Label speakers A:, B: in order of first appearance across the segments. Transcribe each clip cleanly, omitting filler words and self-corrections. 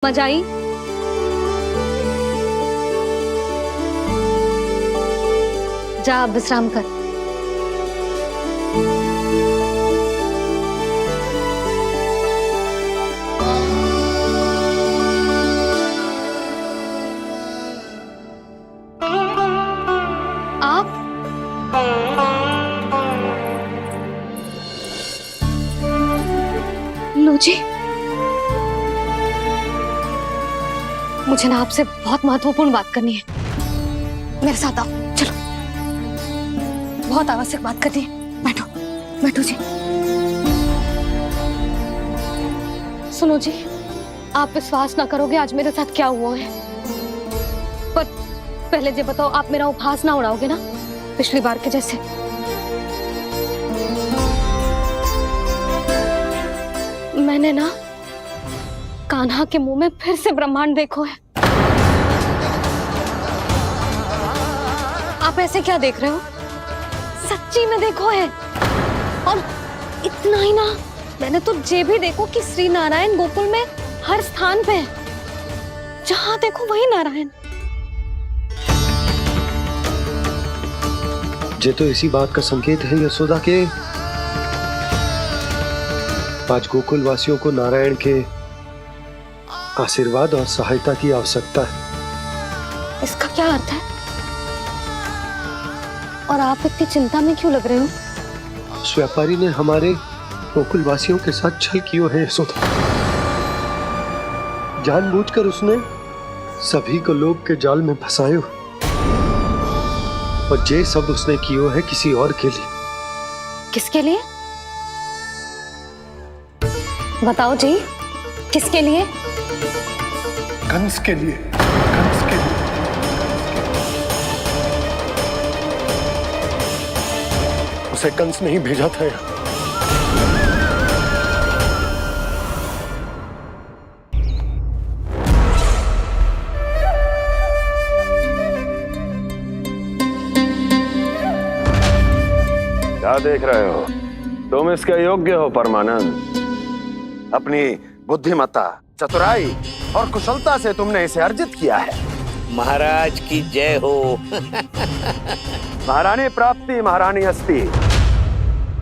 A: मजा आई? जा अब विश्राम कर। आप लो जी, मुझे ना आपसे बहुत महत्वपूर्ण बात करनी है। मेरे साथ आओ, चलो। बहुत आवश्यक बात करनी है। बैठो बैठो जी। सुनो जी, आप विश्वास ना करोगे आज मेरे साथ क्या हुआ है। पर पहले ये बताओ, आप मेरा उपहास ना उड़ाओगे ना पिछली बार के जैसे? मैंने ना कान्हा के मुंह में फिर से ब्रह्मांड देखो है। आप ऐसे क्या देख रहे हो? सच्ची में देखो है। और इतना ही ना, मैंने तो ये भी देखो कि श्री नारायण गोकुल में हर स्थान पे है। जहां देखो वही नारायण।
B: ये तो इसी बात का संकेत है यशोदा के आज गोकुल वासियों को नारायण के आशीर्वाद और सहायता की आवश्यकता है।
A: इसका क्या अर्थ है? और आप इतनी चिंता में क्यों लग रहे हो?
B: उस व्यापारी ने हमारे गोकुल वासियों के साथ छल किया है यशोदा। जानबूझकर उसने सभी को लोभ के जाल में फंसायो, और ये सब उसने कियो है किसी और के लिए।
A: किसके लिए? बताओ जी, किसके लिए?
B: कंस के लिए। कंस के लिए। उसे कंस नहीं भेजा था यहाँ।
C: क्या देख रहे हो? तुम इसके योग्य हो परमानंद। अपनी बुद्धिमत्ता, चतुराई और कुशलता से तुमने इसे अर्जित किया है।
D: महाराज की जय हो।
C: महारानी प्राप्ति महारानी अस्ति।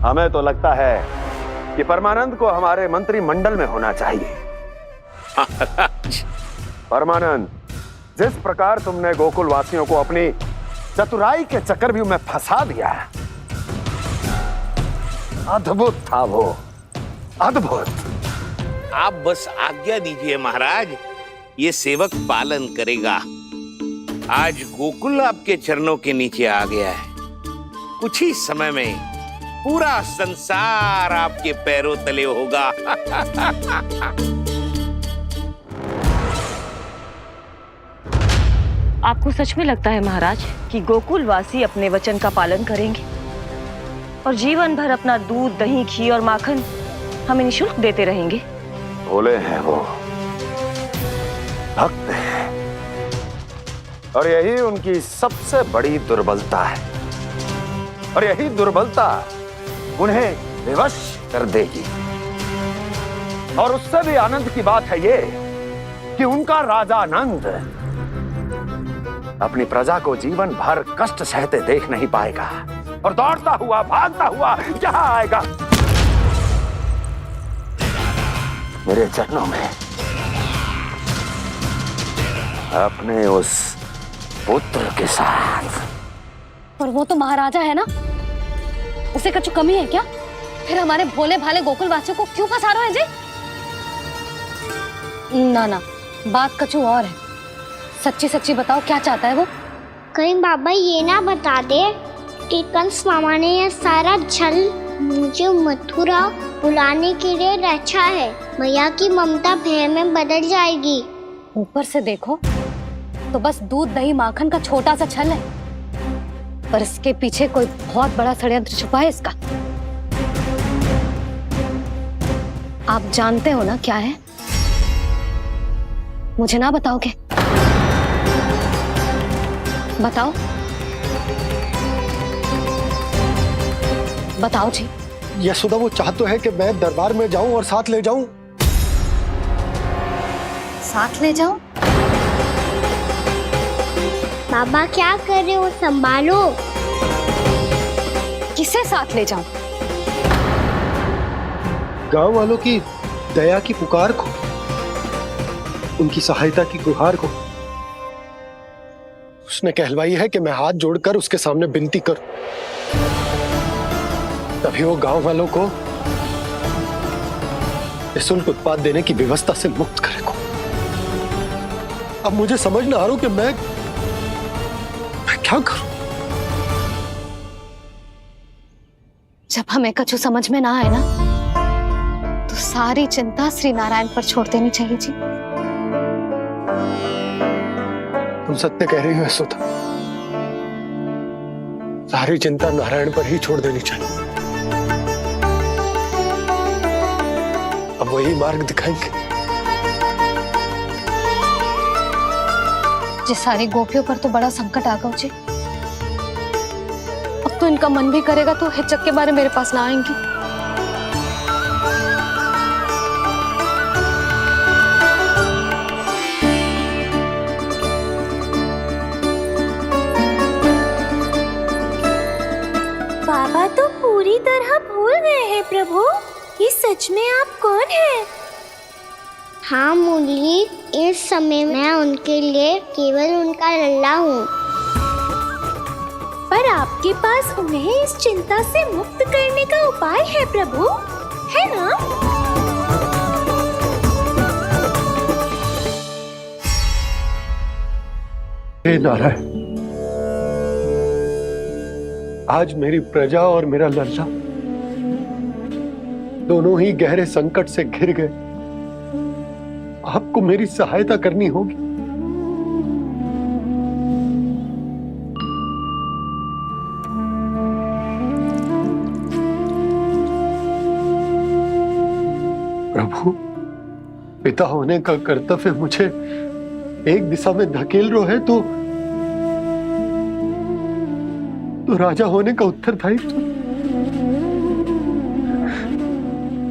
C: हमें तो लगता है कि परमानंद को हमारे मंत्रिमंडल में होना चाहिए। परमानंद, जिस प्रकार तुमने गोकुल वासियों को अपनी चतुराई के चक्रव्यूह में फंसा दिया, अद्भुत था वो, अद्भुत।
D: आप बस आज्ञा दीजिए महाराज, ये सेवक पालन करेगा। आज गोकुल आपके चरणों के नीचे आ गया है। कुछ ही समय में पूरा संसार आपके पैरों तले होगा।
E: आपको सच में लगता है महाराज कि गोकुल वासी अपने वचन का पालन करेंगे और जीवन भर अपना दूध, दही, घी और माखन हमें निःशुल्क देते रहेंगे?
C: भोले हैं वो, भक्त हैं, और यही उनकी सबसे बड़ी दुर्बलता है। और यही दुर्बलता उन्हें विवश कर देगी। और उससे भी आनंद की बात है ये कि उनका राजा नंद अपनी प्रजा को जीवन भर कष्ट सहते देख नहीं पाएगा, और दौड़ता हुआ, भागता हुआ यहां आएगा मेरे चरणों में, अपने उस पुत्र के साथ।
A: और वो तो महाराजा है ना, उसे कुछ कमी है क्या? फिर हमारे भोले भाले गोकुल वासियों को क्यों फंसा रहे हैं जी? ना ना, बात कछु और है। सच्ची सच्ची बताओ, क्या चाहता है वो?
F: कहीं बाबा ये ना बता दे कि कंस मामा ने यह सारा छल मुझे मथुरा बुलाने के लिए रचा है। मैया की ममता भय में बदल जाएगी।
A: ऊपर से देखो तो बस दूध, दही, माखन का छोटा सा छल है, पर इसके पीछे कोई बहुत बड़ा षड्यंत्र छुपा है इसका। आप जानते हो ना क्या है? मुझे ना बताओगे? बताओ बताओ जी।
B: यशोदा, वो चाहता है कि मैं दरबार में जाऊं और साथ ले जाऊं।
A: साथ ले जाऊं?
F: बाबा क्या कर रहे हो, संभालो।
A: किसे साथ ले जाऊं?
B: गांव वालों की दया की पुकार को, उनकी सहायता की गुहार को। उसने कहलवाई है कि मैं हाथ जोड़कर उसके सामने विनती करूं, तभी वो गांव वालों को निःशुल्क उत्पाद देने की व्यवस्था से मुक्त करेगा। अब मुझे समझ ना आ रहा कि मैं क्या करूं।
A: जब हमें कछु समझ में ना आए ना, तो सारी चिंता श्री नारायण पर छोड़ देनी चाहिए जी।
B: तुम सत्य कह रही हो यशोदा, सारी चिंता नारायण पर ही छोड़ देनी चाहिए। अब वही मार्ग दिखाएंगे।
A: जी सारी गोपियों पर तो बड़ा संकट आ गया जी। अब तो इनका मन भी करेगा तो हिचक के बारे मेरे पास ना आएंगी।
F: बाबा तो पूरी तरह भूल गए हैं प्रभु, ये सच में आप कौन हैं? हाँ मुरली, इस समय मैं उनके लिए केवल उनका लल्ला हूँ। पर आपके पास उन्हें इस चिंता से मुक्त करने का उपाय है प्रभु, है ना?
B: हे नारायण, आज मेरी प्रजा और मेरा लल्ला दोनों ही गहरे संकट से घिर गए। आपको मेरी सहायता करनी होगी। प्रभु, पिता होने का कर्तव्य मुझे एक दिशा में धकेल रहे है तो राजा होने का उत्तरदायित्व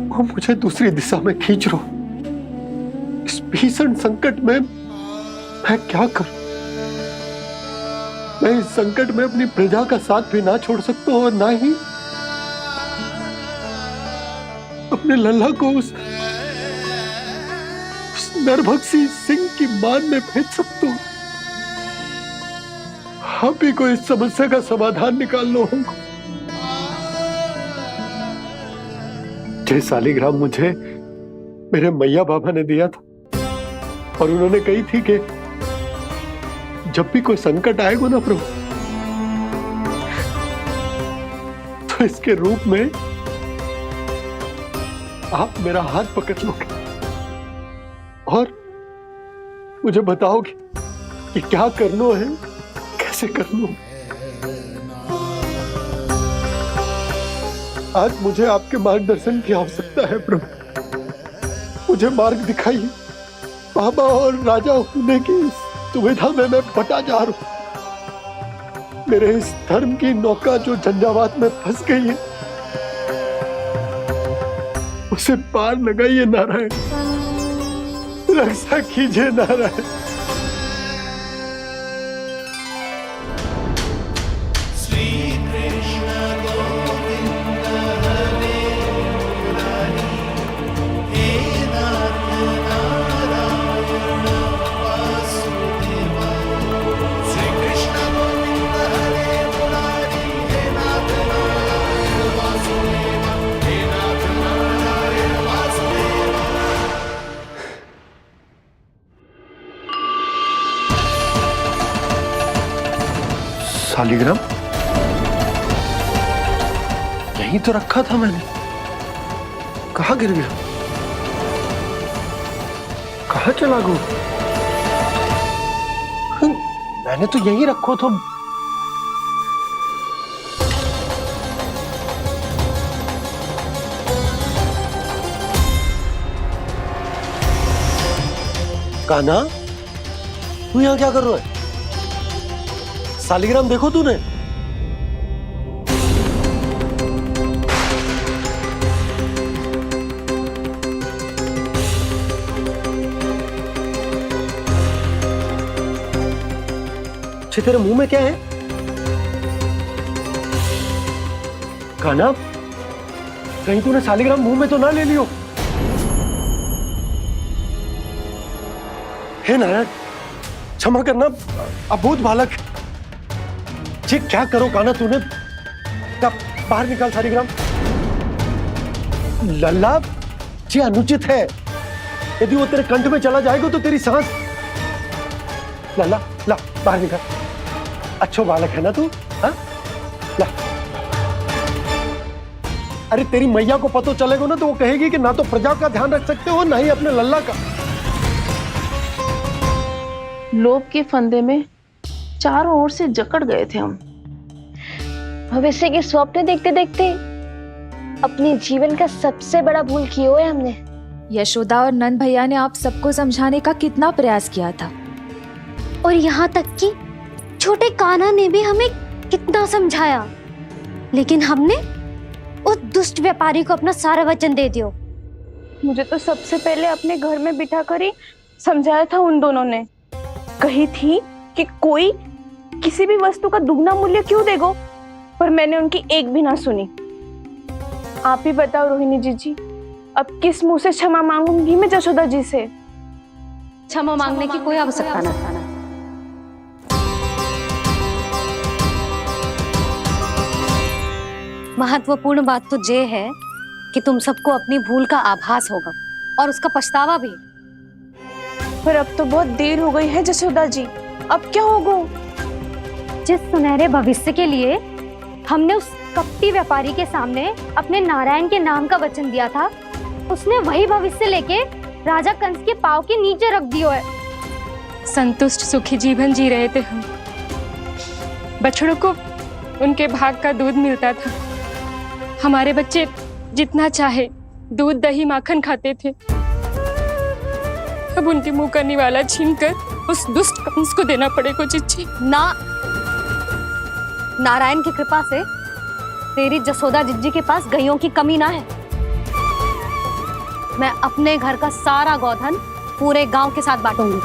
B: वो मुझे दूसरी दिशा में खींच रो। इस भीषण संकट में मैं क्या करूं? मैं इस संकट में अपनी प्रजा का साथ भी ना छोड़ सकता हूं और ना ही अपने लल्ला को उस नरभक्षी सिंह की मान में भेज सकता हूं। आप ही को इस समस्या का समाधान निकालना होगा। जय शालिग्राम मुझे मेरे मैया बाबा ने दिया था और उन्होंने कही थी कि जब भी कोई संकट आएगा ना प्रभु, तो इसके रूप में आप मेरा हाथ पकड़ लोगे और मुझे बताओगे कि क्या करना है, कैसे करना है। आज मुझे आपके मार्गदर्शन की आवश्यकता है प्रभु, मुझे मार्ग दिखाइए। बाबा और राजा होने की दुविधा में मैं बटा जा रहा हूं। मेरे इस धर्म की नौका जो झंझावात में फंस गई है, उसे पार लगाइए नारायण, रक्षा कीजिए नारायण। शालिग्राम यहीं तो रखा था मैंने, कहाँ गिर गया? कहाँ चला गया? मैंने तो यहीं रखो था। कान्हा, तू यहाँ क्या कर रहा है? शालिग्राम देखो तूने? अच्छे तेरे मुंह में क्या है? कान्हा, कहीं तूने सालिग्राम मुंह में तो ना ले लियो? हे नारायण, क्षमा करना, अबोध बालक। जी क्या करो कान्हा तूने? क्या बाहर निकाल सालिग्राम। लल्ला, जी अनुचित है। यदि वो तेरे कंठ में चला जाएगा तो तेरी सांस। लल्ला, ला बाहर निकाल। अच्छो बालक है ना तू? हाँ, ला। अरे तेरी मैया को पता चलेगा ना तो वो कहेगी कि ना तो प्रजा का ध्यान रख सकते हो ना ही अपने लल्ला का।
G: लोभ के फंदे में चारों ओर से जकड़ गए थे हम।
A: भविष्य के स्वप्न देखते देखते अपने जीवन का सबसे बड़ा भूल किया है हमने।
H: यशोदा और नंद भैया ने आप सबको समझाने का कितना प्रयास किया था,
A: और यहाँ तक कि छोटे कान्हा ने भी हमें कितना समझाया, लेकिन हमने उस दुष्ट व्यापारी को अपना सारा वचन दे दिया।
G: मुझे तो सबसे पहले अपने घर में बिठा कर ही समझाया था उन दोनों ने। कही थी कि कोई किसी भी वस्तु का दुगना मूल्य क्यों देगो, पर मैंने उनकी एक भी ना सुनी। आप ही बताओ रोहिणी जी, अब किस मुंह से क्षमा मांगूंगी मैं जशोदा जी से?
A: क्षमा मांगने की कोई आवश्यकता नहीं। महत्वपूर्ण बात तो ये है कि तुम सबको अपनी भूल का आभास होगा और उसका पछतावा भी।
G: पर अब तो बहुत देर हो गई है जशोदा जी, अब क्या होगा?
A: जिस सुनहरे भविष्य के लिए हमने उस कपटी व्यापारी के सामने अपने नारायण के नाम का वचन दिया था, उसने वही भविष्य लेके राजा कंस के पांव के नीचे रख दिया है।
I: संतुष्ट सुखी जीवन जी रहे थे हम। बछड़ों को उनके भाग का दूध मिलता था। हमारे बच्चे जितना चाहे दूध दही माखन खाते थे। अब उनके मुंह का निवाला छीनकर उस दुष्ट कंस को देना पड़ेगा चिच्ची।
A: ना, नारायण की कृपा से तेरी जसोदा जिज्जी के पास गायों की कमी ना है। मैं अपने घर का सारा गोधन पूरे गांव के साथ बांटूंगी।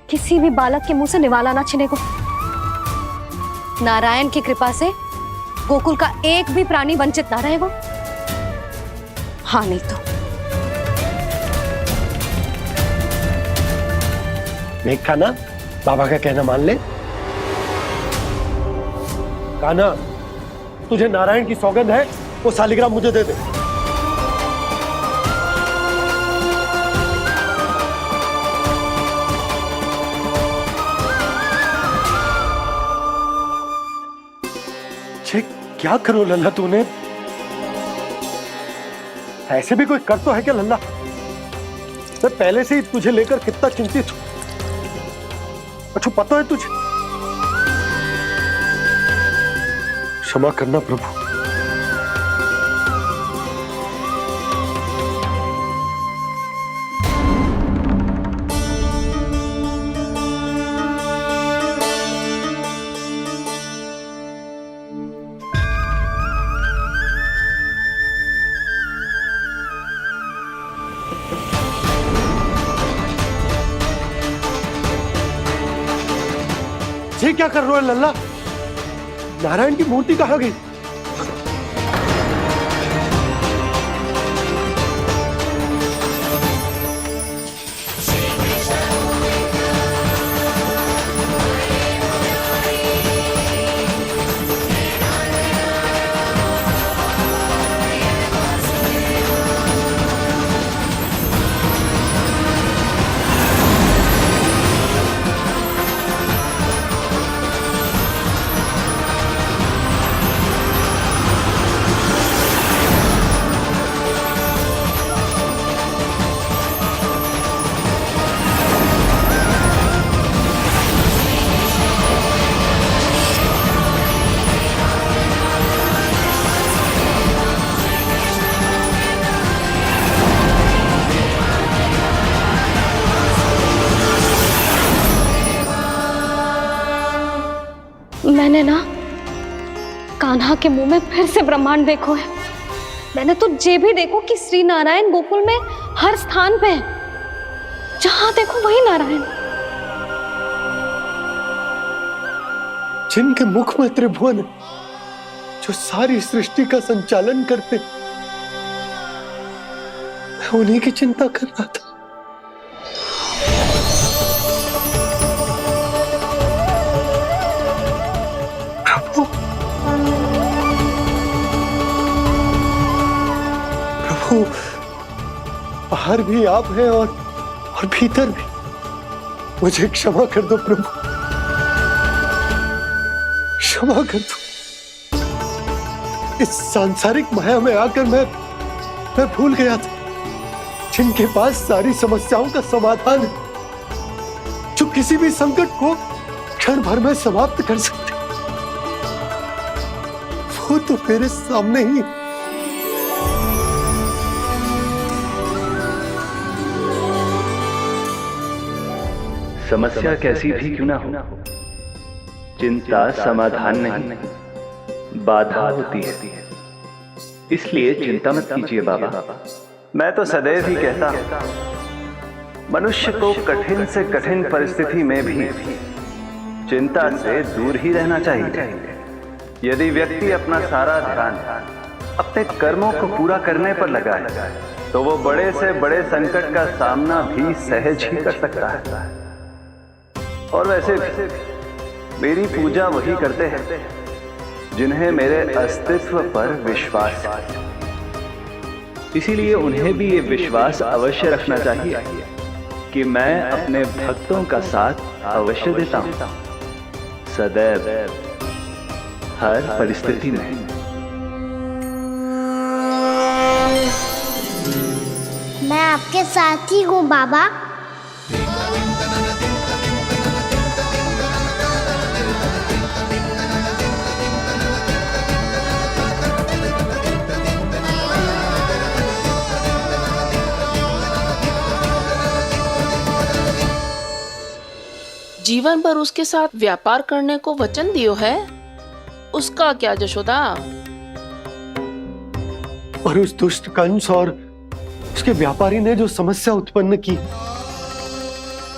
A: किसी भी बालक के मुंह से निवाला ना छिने को। नारायण की कृपा से गोकुल का एक भी प्राणी वंचित ना रहेगा। हाँ नहीं तो
B: देख कान्हा, बाबा का कहना मान ले। कान्हा, तुझे नारायण की सौगंध है, वो सालिग्राम मुझे दे दे। छे, क्या करो लल्ला तूने? ऐसे भी कोई कर तो है क्या लल्ला? मैं पहले से ही तुझे लेकर कितना चिंतित हूं। अच्छा पता है तुझे? क्षमा करना प्रभु। ये क्या कर रहे हो लल्ला? नारायण की मूर्ति कहाँ गई?
A: मैंने ना कान्हा के मुंह में फिर से ब्रह्मांड देखो है। मैंने तो ये भी देखो कि श्री नारायण गोकुल में हर स्थान पे है। जहां देखो वही नारायण।
B: जिनके मुख में त्रिभुवन है, जो सारी सृष्टि का संचालन करते, मैं उन्हीं की चिंता कर रहा था। प्रभु, प्रभु, बाहर भी आप हैं और भीतर भी। मुझे क्षमा कर दो प्रभु, क्षमा कर दो। इस सांसारिक माया में आकर मैं भूल गया था जिनके पास सारी समस्याओं का समाधान है, जो किसी भी संकट को क्षण भर में समाप्त कर सकते, वो तो मेरे सामने ही।
J: समस्या कैसी भी क्यों ना हो, चिंता समाधान नहीं, बाधा होती है। इसलिए चिंता मत कीजिए बाबा। मैं तो सदैव ही कहता हूं, मनुष्य को कठिन से कठिन परिस्थिति में भी चिंता से दूर ही रहना चाहिए। यदि व्यक्ति अपना सारा ध्यान अपने कर्मों को पूरा करने पर लगाए, तो वो बड़े से बड़े संकट का सामना भी सहज ही कर सकता है। और वैसे भी मेरी पूजा वही करते हैं जिन्हें मेरे अस्तित्व पर विश्वास है। इसीलिए उन्हें भी ये विश्वास अवश्य रखना चाहिए कि मैं अपने भक्तों का साथ अवश्य देता हूं, सदैव, हर परिस्थिति में।
F: मैं आपके साथ ही हूँ बाबा।
K: जीवन भर उसके साथ व्यापार करने को वचन दियो है, उसका क्या जशोदा?
B: और उस दुष्ट कंस और उसके व्यापारी ने जो समस्या उत्पन्न की,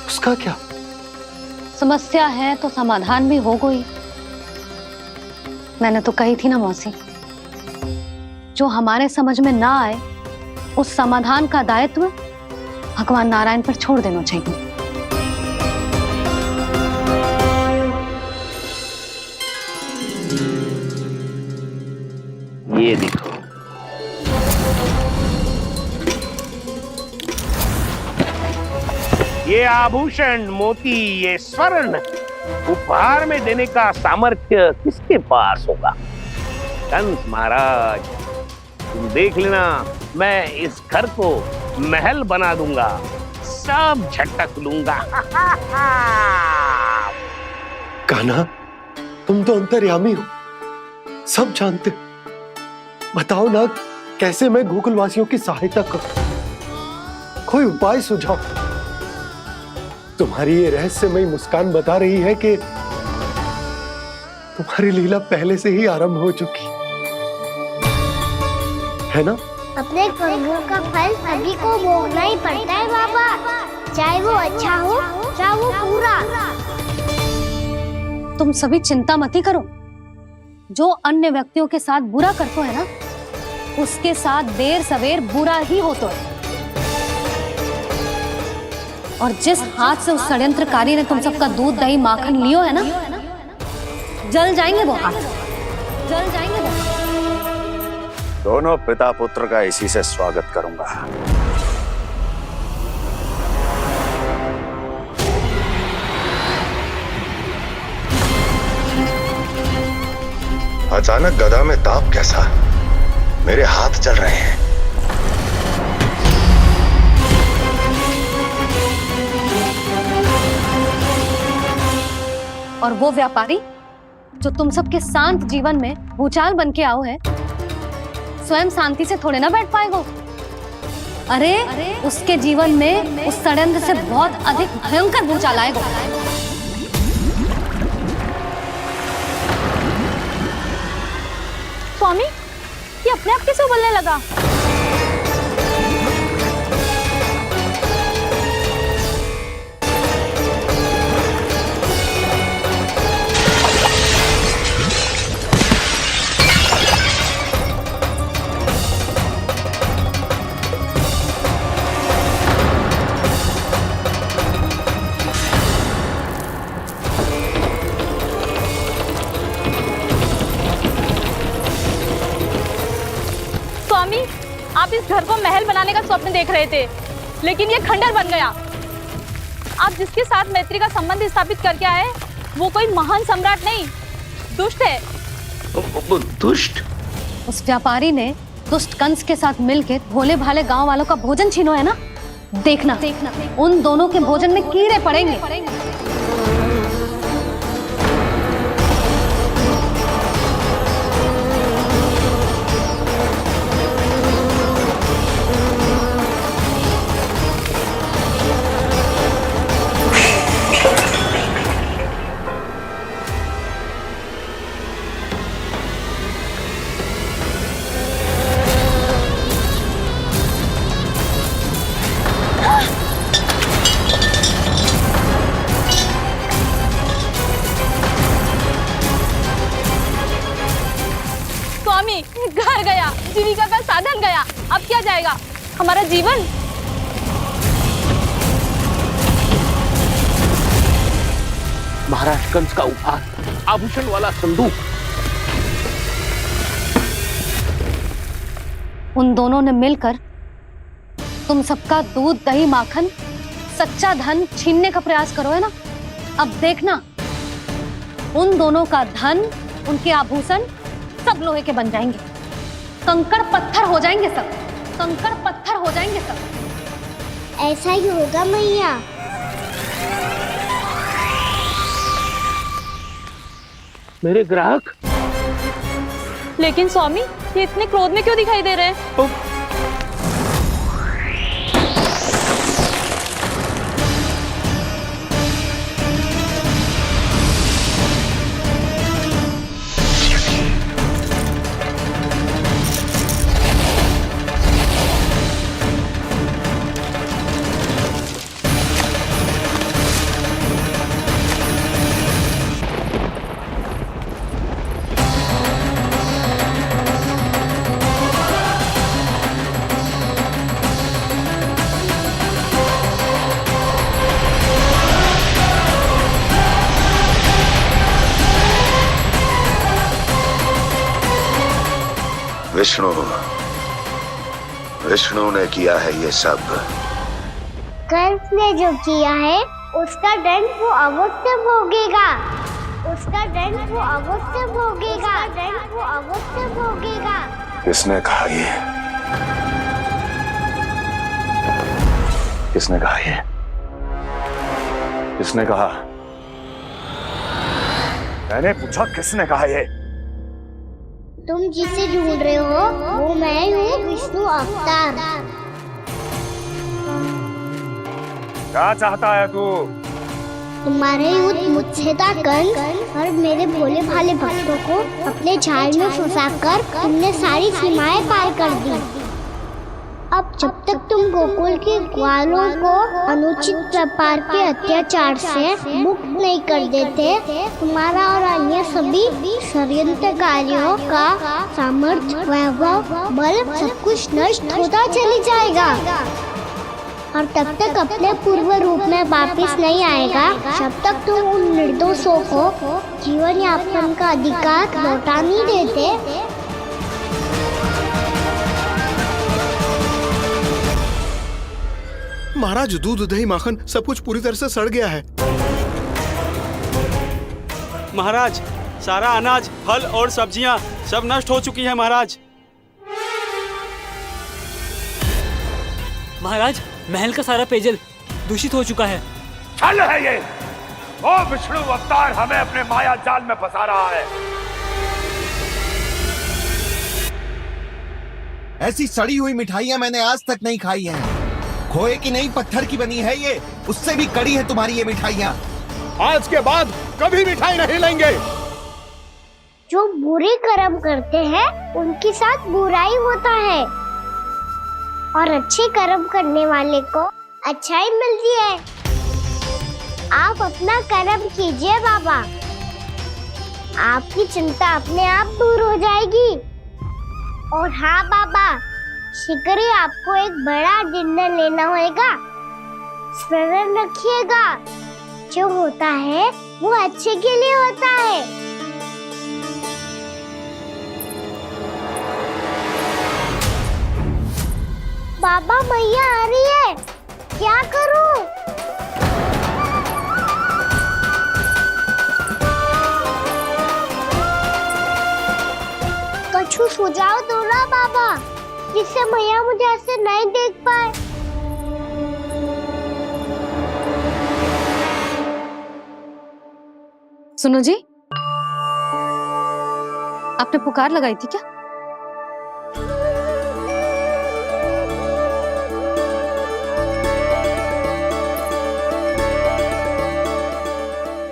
B: उसका क्या?
A: समस्या है तो समाधान भी होगा ही। मैंने तो कही थी ना मौसी, जो हमारे समझ में ना आए उस समाधान का दायित्व भगवान नारायण पर छोड़ देना चाहिए।
D: ये देखो, ये आभूषण, मोती, ये स्वर्ण उपहार में देने का सामर्थ्य किसके पास होगा? कंस महाराज, तुम देख लेना, मैं इस घर को महल बना दूंगा, सब झटक लूंगा।
B: कान्हा, तुम तो अंतर्यामी हो, सब जानते हो। बताओ ना, कैसे मैं गोकुलवासियों की सहायता करूं? कोई उपाय सुझाओ। तुम्हारी ये रहस्यमयी मुस्कान बता रही है कि तुम्हारी लीला पहले से ही आरंभ हो चुकी है ना?
F: अपने कर्मों का फल सभी को भोगना ही पड़ता है बाबा, चाहे वो अच्छा हो चाहे वो बुरा।
A: तुम सभी चिंता मत ही करो। जो अन्य व्यक्तियों के साथ बुरा करते है ना, उसके साथ देर सवेर बुरा ही होता है। और जिस हाथ से उस षड्यंत्रकारी ने तुम सबका दूध दही माखन लियो है ना, जल जाएंगे वो हाथ, जल जाएंगे वो।
C: दोनों पिता पुत्र का इसी से स्वागत करूंगा।
L: अचानक गदा में ताप कैसा? मेरे हाथ जल रहे हैं।
A: और वो व्यापारी जो तुम सबके शांत जीवन में भूचाल बन के आओ है, स्वयं शांति से थोड़े ना बैठ पाएगा। अरे उसके जीवन में उस षड्यंत्र से बहुत अधिक भयंकर भूचाल आएगा।
G: स्वामी, ये अपने आप कैसे उबलने लगा? घर को महल बनाने का स्वप्न देख रहे थे, लेकिन ये खंडर बन गया। आप जिसके साथ मैत्री का संबंध स्थापित करके आए, वो कोई महान सम्राट नहीं, दुष्ट है।
D: दुष्ट?
A: उस व्यापारी ने दुष्ट कंस के साथ मिलकर भोले भाले गांव वालों का भोजन छीनो है ना। देखना उन दोनों के भोजन में कीड़े पड़ेंगे।
G: स्वामी, घर गया, जीविका का साधन गया, अब क्या जाएगा हमारा जीवन?
D: महाराज कंस का उपहार, आभूषण वाला संदूक।
A: उन दोनों ने मिलकर तुम सबका दूध दही माखन सच्चा धन छीनने का प्रयास करो है ना। अब देखना उन दोनों का धन, उनके आभूषण सब लोहे के बन जाएंगे, कंकड़ पत्थर हो जाएंगे सब, कंकड़ पत्थर हो जाएंगे सब।
F: ऐसा ही होगा मैया।
D: मेरे ग्राहक?
G: लेकिन स्वामी, ये इतने क्रोध में क्यों दिखाई दे रहे हैं?
L: विष्णु ने किया है ये सब।
F: कंस ने जो किया है उसका दंड वो अवश्य भोगेगा, उसका दंड वो अवश्य भोगेगा, दंड वो अवश्य भोगेगा।
L: किसने कहा ये? किसने कहा ये? किसने कहा? मैंने पूछा किसने कहा ये?
F: तुम जिसे ढूंढ रहे हो वो मैं हूँ, विष्णु अवतार।
L: क्या चाहता है तू?
F: तुम्हारे युद्ध मुझसे था कंस, और मेरे भोले भाले भक्तों को अपने जाल में फंसाकर तुमने सारी सीमाएं पार कर दी। अब जब तक तुम गोकुल के ग्वालों को अनुचित प्रकार के अत्याचार से मुक्त नहीं कर देते, तुम्हारा और अन्य सभी षड्यंत्रकारियों का सामर्थ्य, वैभव, बल सब कुछ नष्ट होता चली जाएगा, और तब तक अपने पूर्व रूप में वापस नहीं आएगा जब तक तुम उन निर्दोषों को जीवन यापन का अधिकार लौटा नहीं देते।
B: महाराज, दूध दही माखन सब कुछ पूरी तरह से सड़ गया है।
M: महाराज, सारा अनाज, फल और सब्जियां सब नष्ट हो चुकी है महाराज।
N: महाराज, महल का सारा पेयजल दूषित हो चुका है।
C: छल है ये। वो विष्णु अवतार हमें अपने माया जाल में फंसा रहा है।
O: ऐसी सड़ी हुई मिठाइयां मैंने आज तक नहीं खाई हैं। खोए की नहीं, पत्थर की बनी है ये, उससे भी कड़ी है तुम्हारी ये मिठाइयां।
B: आज के बाद कभी मिठाई नहीं लेंगे।
F: जो बुरे कर्म करते हैं उनके साथ बुराई होता है, और अच्छे कर्म करने वाले को अच्छाई मिलती है। आप अपना कर्म कीजिए बाबा, आपकी चिंता अपने आप दूर हो जाएगी। और हाँ बाबा, शीघ्र ही आपको एक बड़ा डिनर लेना होगा। स्मरण रखिएगा, जो होता है वो अच्छे के लिए होता है। बाबा मैया आ रही है, क्या करूं? कछु सुझाव दो ना बाबा, जिससे मैया मुझे ऐसे नहीं देख पाए।
A: सुनो जी, आपने पुकार लगाई थी क्या?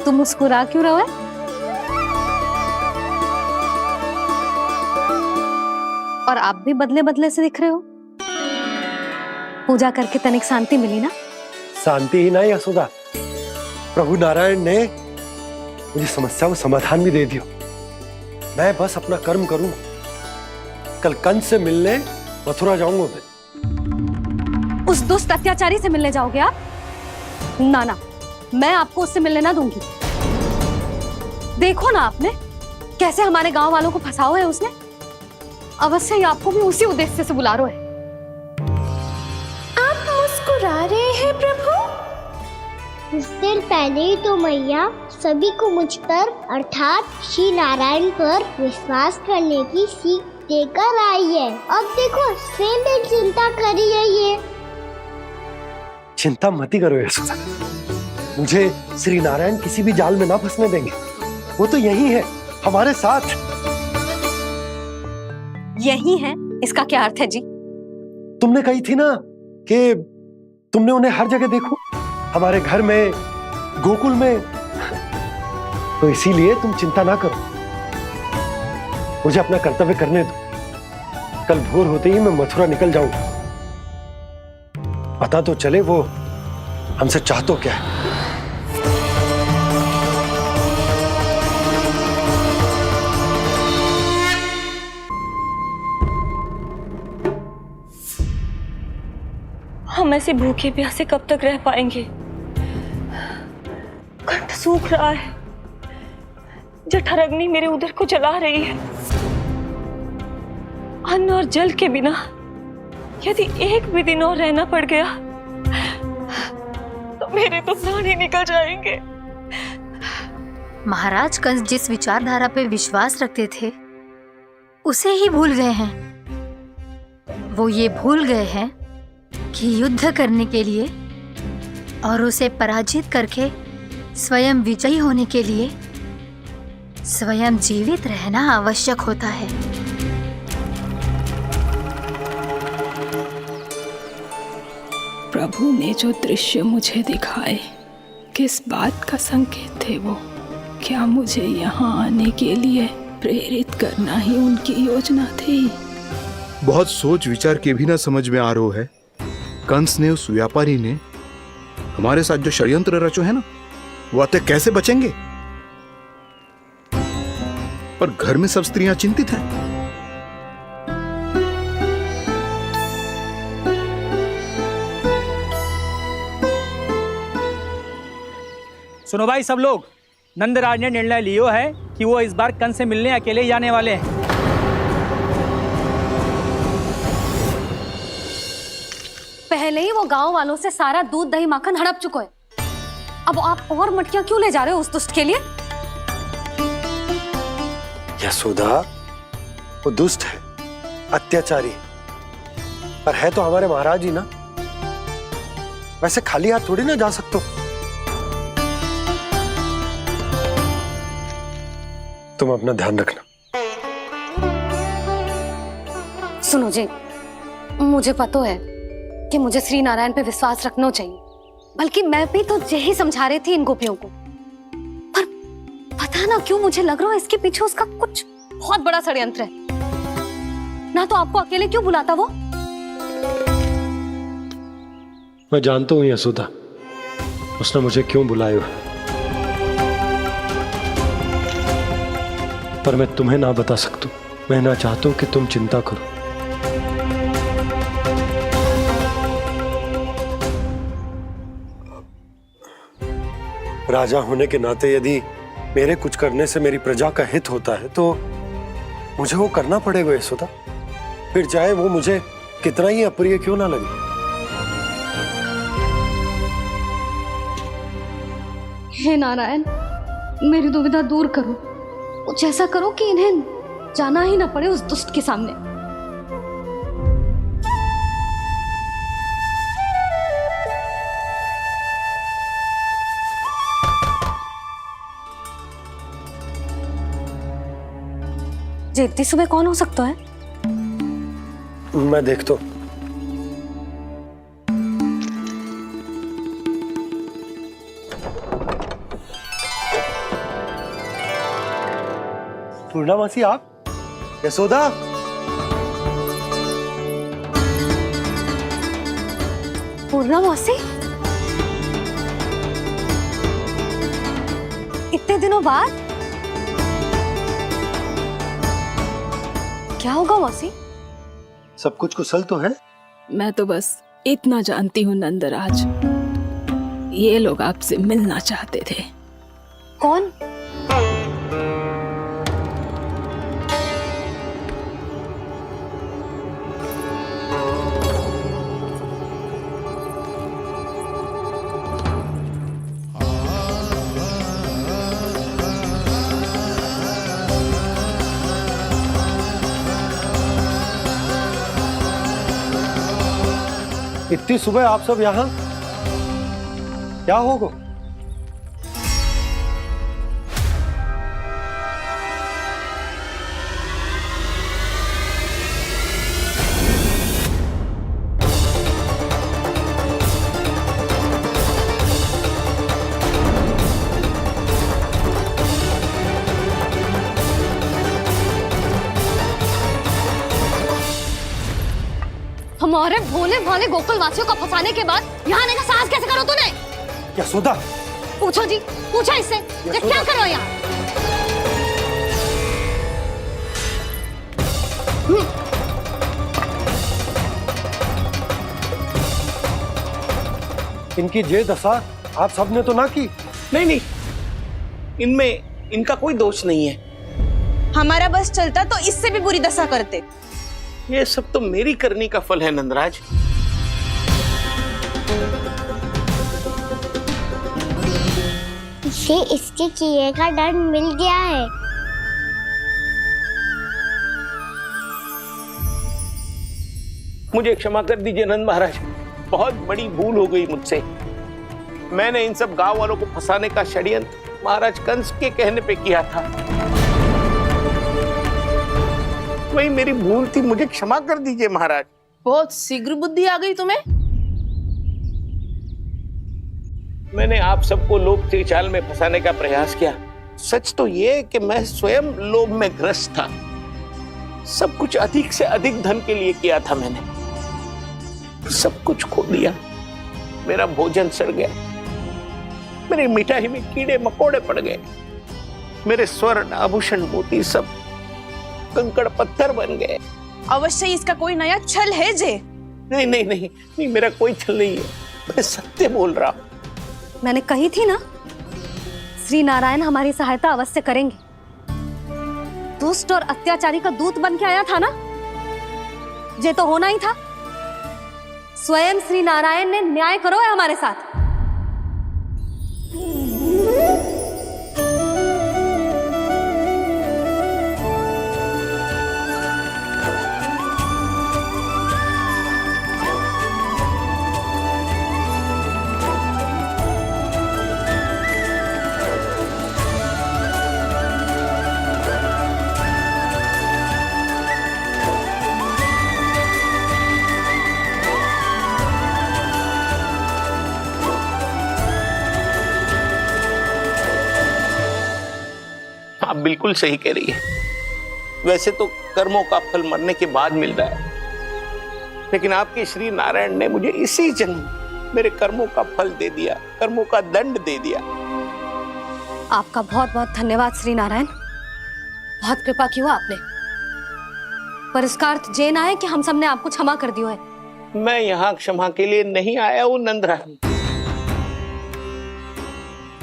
A: तुम मुस्कुरा क्यों रहो है? और आप भी बदले बदले से दिख रहे हो। पूजा करके तनिक शांति मिली ना?
B: शांति ही नहीं यशोदा, प्रभु नारायण ने मुझे समस्या को समाधान भी दे दिया। मैं बस अपना कर्म करूं। कल कंस से मिलने मथुरा जाऊंगा मैं।
A: उस दुष्ट अत्याचारी से मिलने जाओगे आप? ना ना, मैं आपको उससे मिलने ना दूंगी। देखो ना आपने कैसे हमारे गांव वालों को फंसाओ है उसने। अवश्य ही आपको भी उसी उद्देश्य से बुला रहा है।
F: आप मुस्कुरा रहे हैं प्रभु? कुछ देर पहले ही तो मैया सभी को मुझ पर अर्थात श्री नारायण पर विश्वास करने की सीख देकर आई है। अब देखो स्वयं भी चिंता करी है ये।
B: चिंता मत ही करो यशोदा, मुझे श्री नारायण किसी भी जाल में ना फंसने देंगे। वो तो यही है हमारे साथ।
A: यही है, इसका क्या अर्थ है जी?
B: तुमने कही थी ना कि तुमने उन्हें हर जगह देखो, हमारे घर में, गोकुल में। तो इसीलिए तुम चिंता ना करो, मुझे अपना कर्तव्य करने दो। कल भोर होते ही मैं मथुरा निकल जाऊंगा। पता तो चले वो हमसे चाहतो क्या है।
E: हम ऐसे भूखे प्यासे कब तक रह पाएंगे? कंठ सूख रहा है, जठराग्नि मेरे उदर को जला रही है। अन्न और जल के बिना यदि एक भी दिन और रहना पड़ गया तो मेरे तो प्राण ही निकल जाएंगे।
P: महाराज कंस जिस विचारधारा पे विश्वास रखते थे उसे ही भूल गए हैं। वो ये भूल गए हैं कि युद्ध करने के लिए और उसे पराजित करके स्वयं विजयी होने के लिए स्वयं जीवित रहना आवश्यक होता है।
Q: प्रभु ने जो दृश्य मुझे दिखाए, किस बात का संकेत थे वो? क्या मुझे यहाँ आने के लिए प्रेरित करना ही उनकी योजना थी?
R: बहुत सोच विचार के भी ना समझ में आ रहा है। कंस ने, उस व्यापारी ने हमारे साथ जो षड्यंत्र रचो है ना, वो आते कैसे बचेंगे? पर घर में सब स्त्रियां चिंतित हैं।
N: सुनो भाई सब लोग, नंदराज ने निर्णय लियो है कि वो इस बार कंस से मिलने अकेले ही जाने वाले हैं।
A: पहले ही वो गांव वालों से सारा दूध दही माखन हड़प चुका है। अब आप और मटकियां क्यों ले जा रहे हो उस दुष्ट के लिए?
B: यशोदा, वो दुष्ट है, अत्याचारी, पर है तो हमारे महाराज ही ना। वैसे खाली हाथ थोड़ी ना जा सकते हो। तुम अपना ध्यान रखना।
A: सुनो जी, मुझे पता है कि मुझे श्री नारायण पे विश्वास रखना चाहिए, बल्कि मैं भी तो यही समझा रही थी इन गोपियों को। पर पता ना क्यों मुझे लग रहा है इसके पीछे उसका कुछ बहुत बड़ा षड्यंत्र है। ना तो आपको अकेले क्यों बुलाता वो?
B: मैं जानता हूं यशोदा, उसने मुझे क्यों बुलाया, पर मैं तुम्हें ना बता सकता। मैं ना चाहता हूं कि तुम चिंता करो। राजा होने के नाते यदि मेरे कुछ करने से मेरी प्रजा का हित होता है तो मुझे वो करना पड़ेगा यशोदा। फिर चाहे वो मुझे कितना ही अप्रिय क्यों ना लगे,
A: हे नारायण, मेरी दुविधा दूर करो। कुछ ऐसा करो कि इन्हें जाना ही ना पड़े उस दुष्ट के सामने। जी इतनी सुबह कौन हो सकता है?
B: मैं देखता हूं। पूर्णा मासी, आप? यशोदा?
A: पूर्णा मौसी, इतने दिनों बाद? क्या होगा मौसी?
B: सब कुछ कुशल तो है?
Q: मैं तो बस इतना जानती हूँ नंदराज, ये लोग आपसे मिलना चाहते थे।
A: कौन?
B: इतनी सुबह आप सब यहाँ? क्या होगा?
A: हमारे भोले भाले गोकुल वासियों को फंसाने के बाद यहाँ आने का साहस कैसे करो तूने?
B: यशोदा,
A: पूछो जी, पूछो इससे, ये क्या करो यहाँ?
B: इनकी ये दशा आप सबने तो ना की?
D: नहीं नहीं, इनमें इनका कोई दोष नहीं है।
G: हमारा बस चलता तो इससे भी बुरी दशा करते।
D: ये सब तो मेरी करनी का फल है नंदराज।
F: इसे इसके किए का डर मिल गया है।
D: मुझे क्षमा कर दीजिए नंद महाराज, बहुत बड़ी भूल हो गई मुझसे। मैंने इन सब गांव वालों को फंसाने का षड्यंत्र महाराज कंस के कहने पे किया था। वही मेरी भूल थी, मुझे क्षमा कर दीजिए महाराज।
K: बहुत शीघ्र बुद्धि आ गई तुम्हें।
D: मैंने आप सबको लोभ के जाल में फंसाने का प्रयास किया। सच तो ये कि मैं स्वयं लोभ में ग्रस्त था। सब कुछ अधिक से अधिक धन के लिए किया था मैंने। सब कुछ खो दिया। मेरा भोजन सड़ गया, मेरी मिठाई में कीड़े मकोड़े पड़ गए, मेरे स्वर्ण आभूषण मोती सब कंकड़ पत्थर बन गए।
G: अवश्य इसका कोई नया छल है जे।
D: नहीं नहीं नहीं नहीं, मेरा कोई छल नहीं है, मैं सत्य बोल रहा हूं।
A: मैंने कही थी ना, श्री नारायण हमारी सहायता अवश्य करेंगे। दुष्ट और अत्याचारी का दूत बन के आया था ना, ये तो होना ही था। स्वयं श्री नारायण ने न्याय करो है हमारे साथ।
D: आप बिल्कुल सही कह रही है। वैसे तो कर्मों का फल मरने के बाद मिल रहा है, लेकिन आपके श्री नारायण ने मुझे इसी जन्म मेरे कर्मों का फल दे दिया, कर्मों का दंड दे दिया।
A: आपका बहुत बहुत धन्यवाद श्री नारायण, बहुत कृपा की हो आपने। पर इसका अर्थ ये ना है कि हम सबने आपको क्षमा कर दिया है।
D: मैं यहाँ क्षमा के लिए नहीं आया हूँ नंदराज।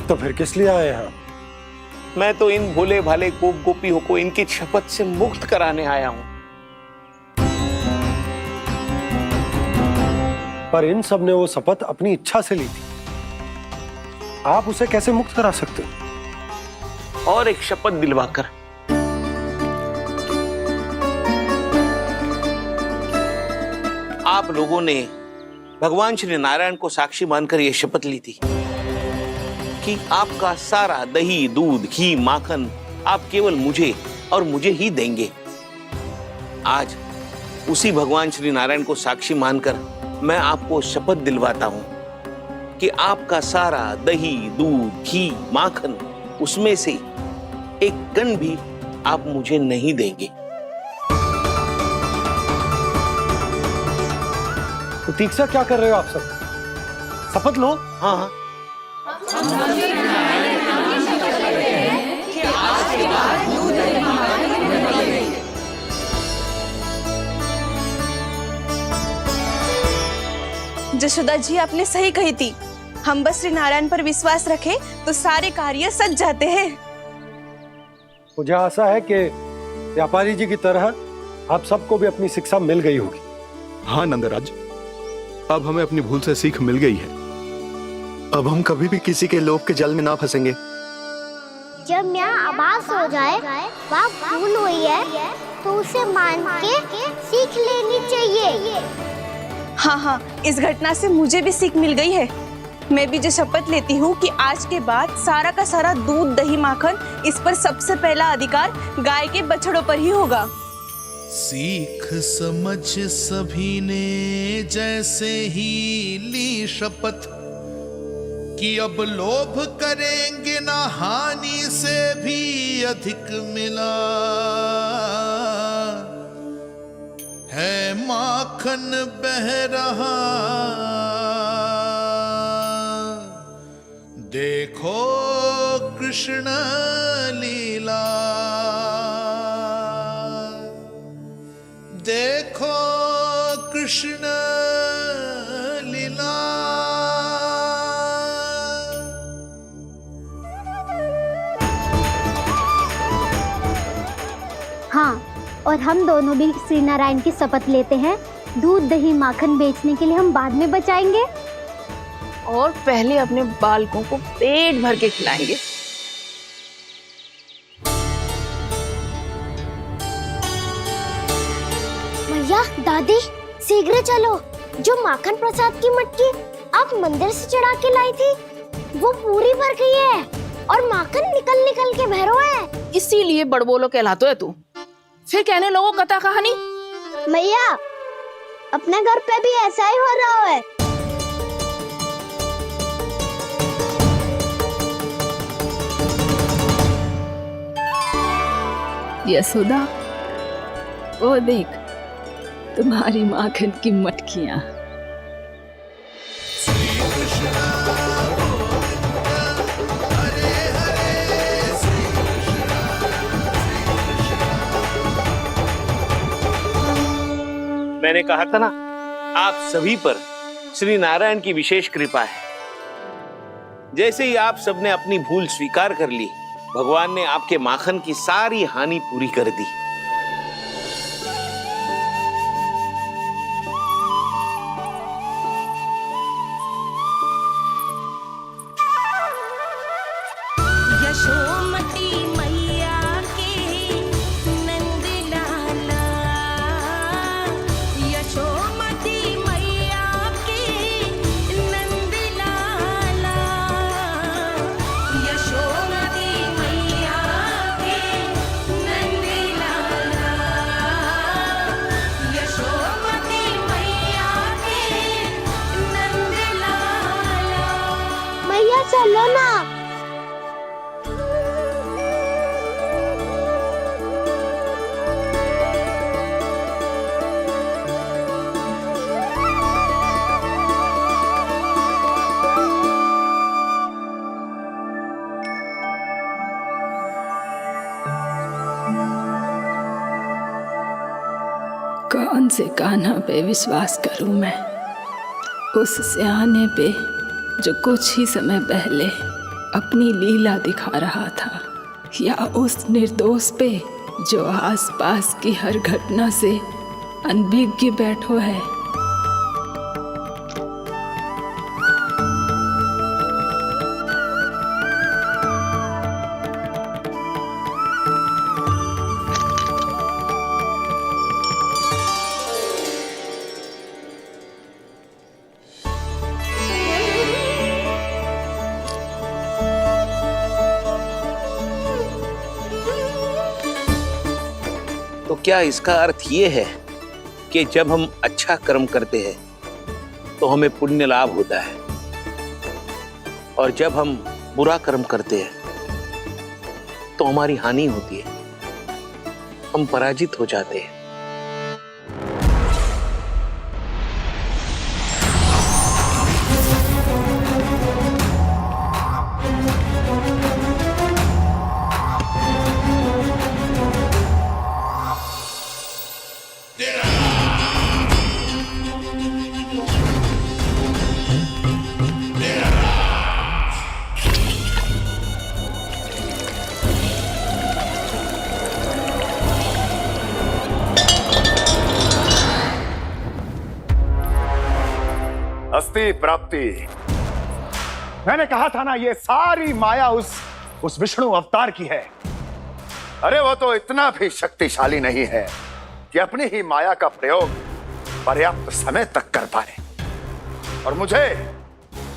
B: तो फिर किस लिए आए हैं?
D: मैं तो इन भोले भाले गोप गोपियों को इनकी शपथ से मुक्त कराने आया हूं।
B: पर इन सब ने वो शपथ अपनी इच्छा से ली थी। आप उसे कैसे मुक्त करा सकते हो?
D: और एक शपथ दिलवाकर। आप लोगों ने भगवान श्री नारायण को साक्षी मानकर यह शपथ ली थी कि आपका सारा दही, दूध, घी, माखन आप केवल मुझे और मुझे ही देंगे। आज उसी भगवान श्री नारायण को साक्षी मानकर मैं आपको शपथ दिलवाता हूं कि आपका सारा दही, दूध, घी, माखन उसमें से एक कण भी आप मुझे नहीं देंगे।
B: प्रतीक्षा क्या कर रहे हो आप सब? शपथ लो।
D: हाँ हाँ।
G: जशोदा जी, आपने सही कही थी। हम बस श्री नारायण पर विश्वास रखें तो सारे कार्य सज जाते हैं।
B: मुझे आशा है कि व्यापारी जी की तरह आप सबको भी अपनी शिक्षा मिल गई होगी।
R: हाँ नंदराज, अब हमें अपनी भूल से सीख मिल गई है।
L: अब हम कभी भी किसी के लोभ के जाल में ना फंसेंगे।
F: जब यहाँ आभास हो जाए वहाँ भूल हुई है तो उसे मान के सीख लेनी चाहिए।
G: हाँ हाँ, इस घटना से मुझे भी सीख मिल गई है। मैं भी जो शपथ लेती हूँ कि आज के बाद सारा का सारा दूध, दही, माखन, इस पर सबसे पहला अधिकार गाय के बछड़ों पर ही होगा।
O: सीख समझ सभी ने जैसे ही ली शपथ कि अब लोभ करेंगे ना हानि से भी अधिक मिला है, माखन बह रहा देखो कृष्ण लीला, देखो कृष्ण लीला।
F: हाँ, और हम दोनों भी श्री नारायण की शपथ लेते हैं, दूध, दही, माखन बेचने के लिए हम बाद में बचाएंगे
K: और पहले अपने बालकों को पेट भर के खिलाएंगे।
F: भैया, दादी, शीघ्र चलो। जो माखन प्रसाद की मटकी आप मंदिर से चढ़ा के लाई थी वो पूरी भर गई है और माखन निकल निकल के बह रहा है।
K: इसीलिए बड़बोलो कहलाता है तू। फिर कहने लोगों कथा कहानी।
F: भैया, अपने घर पे भी ऐसा ही हो रहा है।
Q: यशोदा, वो देख तुम्हारी माखन की मटकियां।
D: मैंने कहा था ना, आप सभी पर श्री नारायण की विशेष कृपा है। जैसे ही आप सबने अपनी भूल स्वीकार कर ली, भगवान ने आपके माखन की सारी हानि पूरी कर दी।
S: यशोमती मैया के नंद लाला, यशोमती मैया के नंद लाला, यशोमती मैया के नंद लाला, यशोमती मैया के नंद लाला।
F: मैया चलो ना।
Q: कौन से कान्हा पे विश्वास करूं मैं? उस सियाने पे जो कुछ ही समय पहले अपनी लीला दिखा रहा था, या उस निर्दोष पे जो आसपास की हर घटना से अनभिज्ञ बैठो है।
D: क्या इसका अर्थ ये है कि जब हम अच्छा कर्म करते हैं तो हमें पुण्य लाभ होता है, और जब हम बुरा कर्म करते हैं तो हमारी हानि होती है, हम पराजित हो जाते हैं?
L: अस्ति प्राप्ति। मैंने कहा था ना, ये सारी माया उस विष्णु अवतार की है। अरे वो तो इतना भी शक्तिशाली नहीं है कि अपनी ही माया का प्रयोग पर्याप्त समय तक कर पाए और मुझे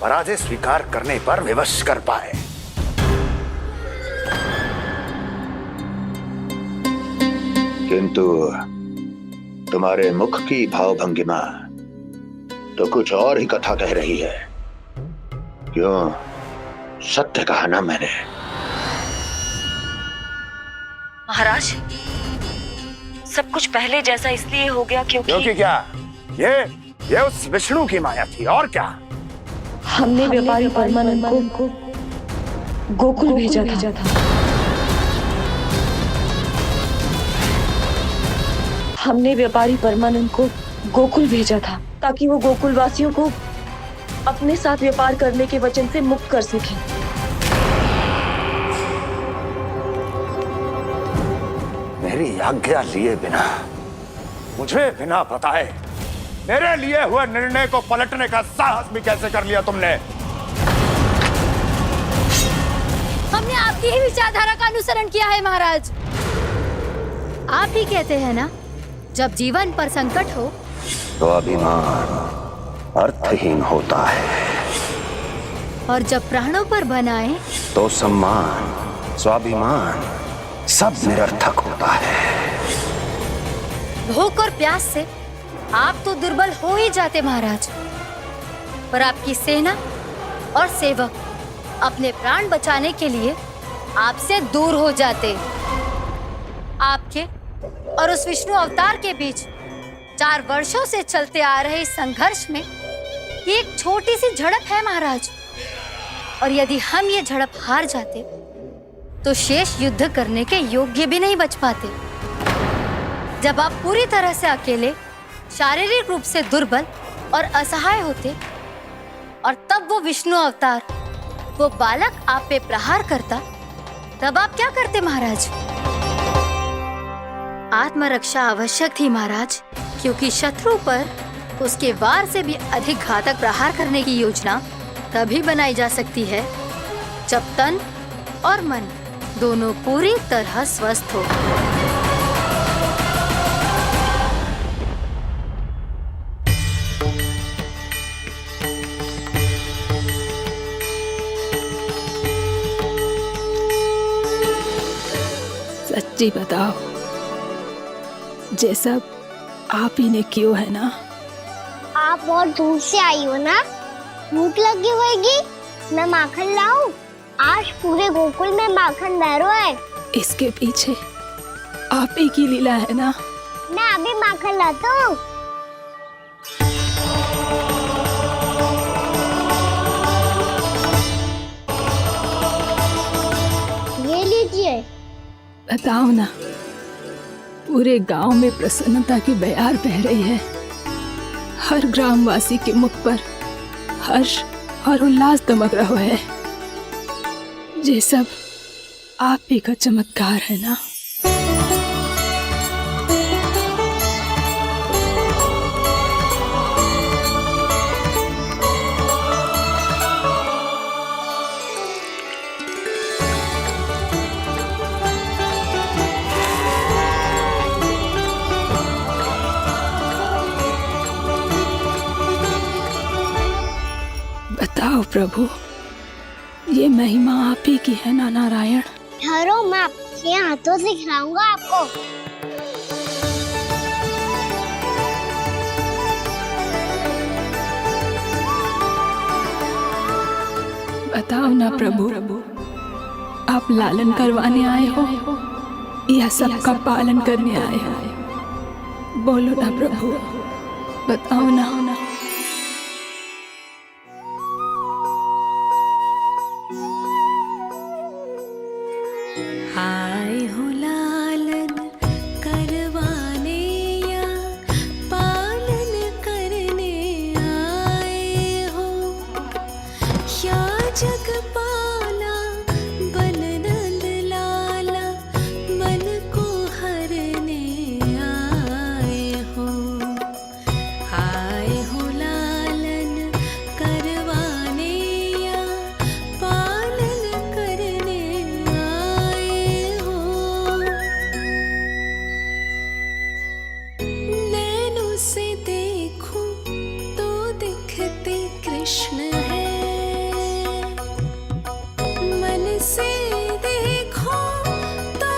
L: पराजय स्वीकार करने पर विवश कर पाए। किंतु तुम्हारे मुख की भावभंगिमा तो कुछ और ही कथा कह रही है। क्यों? सत्य कहा ना मैंने।
E: महाराज, सब कुछ पहले जैसा इसलिए हो गया क्योंकि
L: क्या? ये उस विष्णु की माया थी, और क्या?
E: हमने व्यापारी परमानंद को गोकुल भेजा था। हमने व्यापारी परमानंद को गोकुल भेजा था ताकि वो गोकुल वासियों को अपने साथ व्यापार करने के वचन से मुक्त कर सके।
L: मेरी आज्ञा लिए बिना, मुझे बिना बताए मेरे लिए हुए निर्णय को पलटने का साहस भी कैसे कर लिया तुमने?
P: हमने आपकी ही विचारधारा का अनुसरण किया है महाराज। आप ही कहते हैं ना, जब जीवन पर संकट हो
L: तो अभिमान अर्थहीन होता है,
P: और जब प्राणों पर बनाए
L: तो सम्मान स्वाभिमान सब निरर्थक होता है।
P: भूख और प्यास से आप तो दुर्बल हो ही जाते महाराज, पर आपकी सेना और सेवक अपने प्राण बचाने के लिए आपसे दूर हो जाते। आपके और उस विष्णु अवतार के बीच 4 वर्षों से चलते आ रहे इस संघर्ष में एक छोटी सी झड़प है महाराज, और यदि हम ये झड़प हार जाते तो शेष युद्ध करने के योग्य भी नहीं बच पाते। जब आप पूरी तरह से अकेले, शारीरिक रूप से दुर्बल और असहाय होते, और तब वो विष्णु अवतार, वो बालक आप पे प्रहार करता, तब आप क्या करते महाराज? आत्मरक्षा आवश्यक थी महाराज, क्योंकि शत्रु पर उसके वार से भी अधिक घातक प्रहार करने की योजना तभी बनाई जा सकती है जब तन और मन दोनों पूरी तरह स्वस्थ हो।
Q: सच्ची बताओ, जैसा आप ही ने किया है ना?
F: आप बहुत दूर से आई हो ना, भूख लगी होगी। मैं माखन लाऊं? आज पूरे गोकुल में माखन बह रहा है।
Q: इसके पीछे आप ही की लीला है ना?
F: मैं अभी माखन लाता हूँ। ये लीजिए।
Q: बताओ ना, पूरे गांव में प्रसन्नता की बयार बह रही है। हर ग्रामवासी के मुख पर हर्ष और उल्लास दमक रहा है। ये सब आप ही का चमत्कार है ना? बताओ प्रभु, ये महिमा आप ही की है ना नारायण?
F: ठहरो, मैं आपके हाथों से खिलाऊंगा आपको।
Q: बताओ ना प्रभु, आप लालन करवाने आए हो या सबका पालन करने आए हो? बोलो ना प्रभु, बताओ ना।
S: आए हो लालन करवाने या पालन करने आए हो, या जगपाला बन नंद लाला मन को हरने आए हो। आए हो लालन करवाने या पालन करने आए हो। नैनों से देखूं तो दिखते कृष्ण है, मन से देखो तो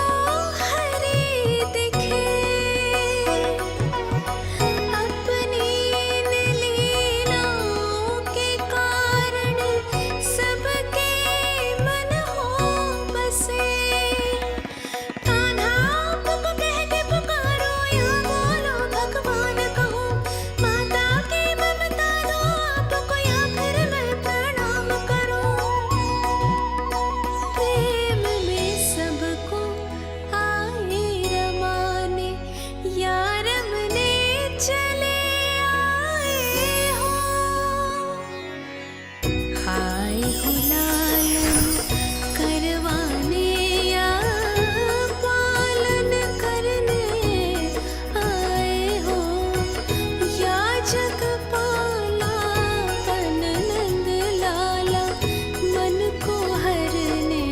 S: हरे दिखे। अपनी इन लीलाओं के कारण सबके मन हो बसे। कान्हा आपको कह के पुकारो या बोलो भगवान कहो, माता की ममता दो आपको या फिर मैं प्रणाम करूं। प्रेम में सबको आए रमाने, या रमने चले आए हो। आए हो लालन करवाने या पालन करने आए हो, या जगपाला बन नंद लाला मन को हरने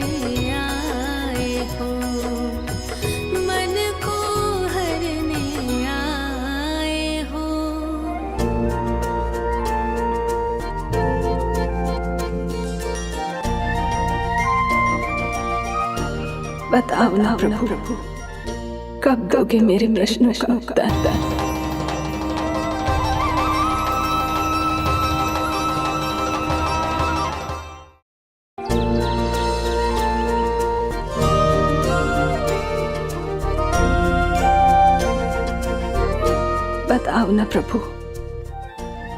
S: आए हो। मन को हरने आए हो।
Q: बताओ ना प्रभु, कब दोगे मेरे प्रश्नों का उत्तर? बताओ ना प्रभु,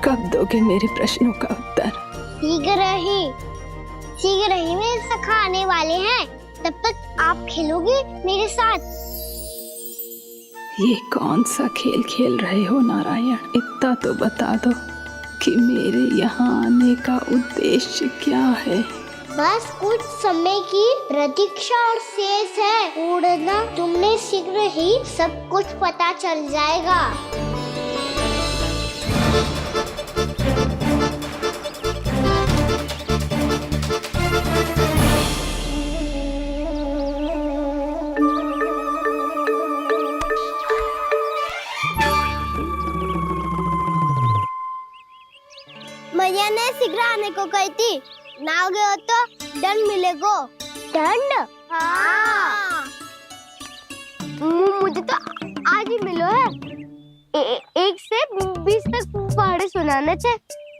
Q: कब दोगे मेरे प्रश्नों का उत्तर?
F: शीघ्र ही मेरे सखा आने वाले हैं, तब तक आप खेलोगे मेरे साथ।
Q: ये कौन सा खेल खेल रहे हो नारायण? इतना तो बता दो कि मेरे यहाँ आने का उद्देश्य क्या है?
F: बस कुछ समय की प्रतीक्षा और शेष है। उड़ना तुमने शीघ्र ही सब कुछ पता चल जाएगा। मैया ने शीघ्र आने को कही थी, ना आओगे हो तो दंड मिलेगा। दंड? हाँ। मुझे तो आज ही मिलो है। 1 से 20 तक पहाड़े सुनाने थे,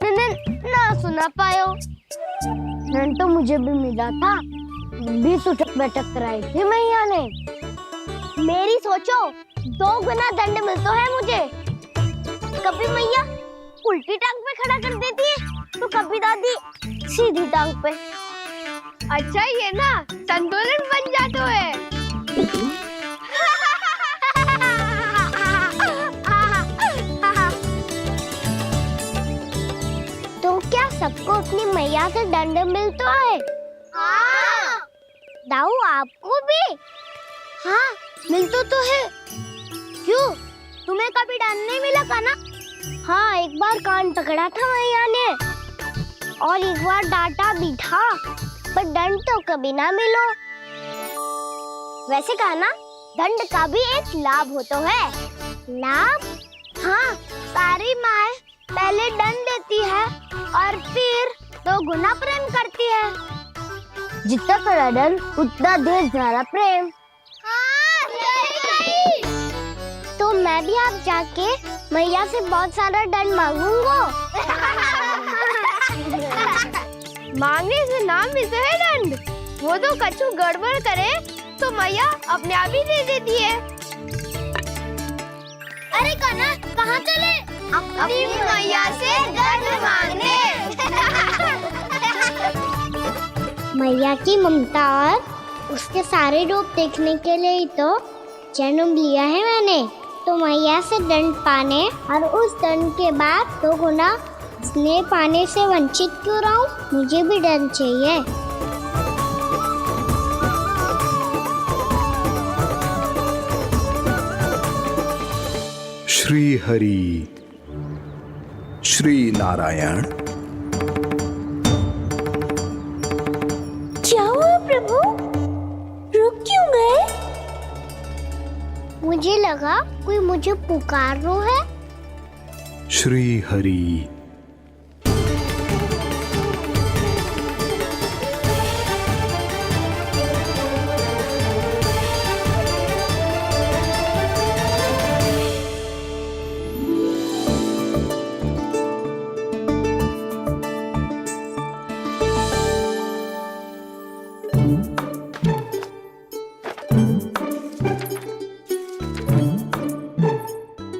F: ना सुना पायो। दंड तो मुझे भी मिला था, 20 उठक बैठक कराई थी मैया ने। मेरी सोचो 2 गुना दंड मिलता है मुझे। कभी मैया उल्टी टांग पे खड़ा कर देती है, तो कभी दादी सीधी टांग पे। अच्छा ये ना संतुलन बन जाता है। तो क्या सबको अपनी मैया से दंड मिलता है? हाँ। दाऊ आपको भी? हाँ मिलता तो है। क्यों, तुम्हें कभी दंड नहीं मिला का ना? हाँ, एक बार कान पकड़ा था मैया ने और एक बार डांटा भी था, पर दंड तो कभी ना मिलो। वैसे कहा ना, दंड का भी एक लाभ होता है। लाभ? हाँ, सारी माँ पहले दंड देती है और फिर 2 गुना प्रेम करती है। जितना बड़ा दंड उतना ढेर सारा प्रेम। हाँ, सही। तो मैं भी आप जाके मैया से बहुत सारा दंड मांगूंगा। मांगने से नाम मिलता है दंड। वो तो कछु गड़बड़ करे तो मैया अपने आप ही दे देती है। अरे कान्हा कहाँ चले? अपनी मैया से दंड मांगने। मैया की ममता और उसके सारे रूप देखने के लिए ही तो जन्म लिया है मैंने। तो मैया से दंड पाने और उस दंड के बाद 2 गुना स्नेह पाने से वंचित क्यों रहूं? मुझे भी दंड चाहिए।
R: श्री हरि श्री नारायण।
F: क्या हुआ प्रभु? रुक क्यों गए? मुझे लगा कोई मुझे पुकार रहा है।
R: श्री हरि।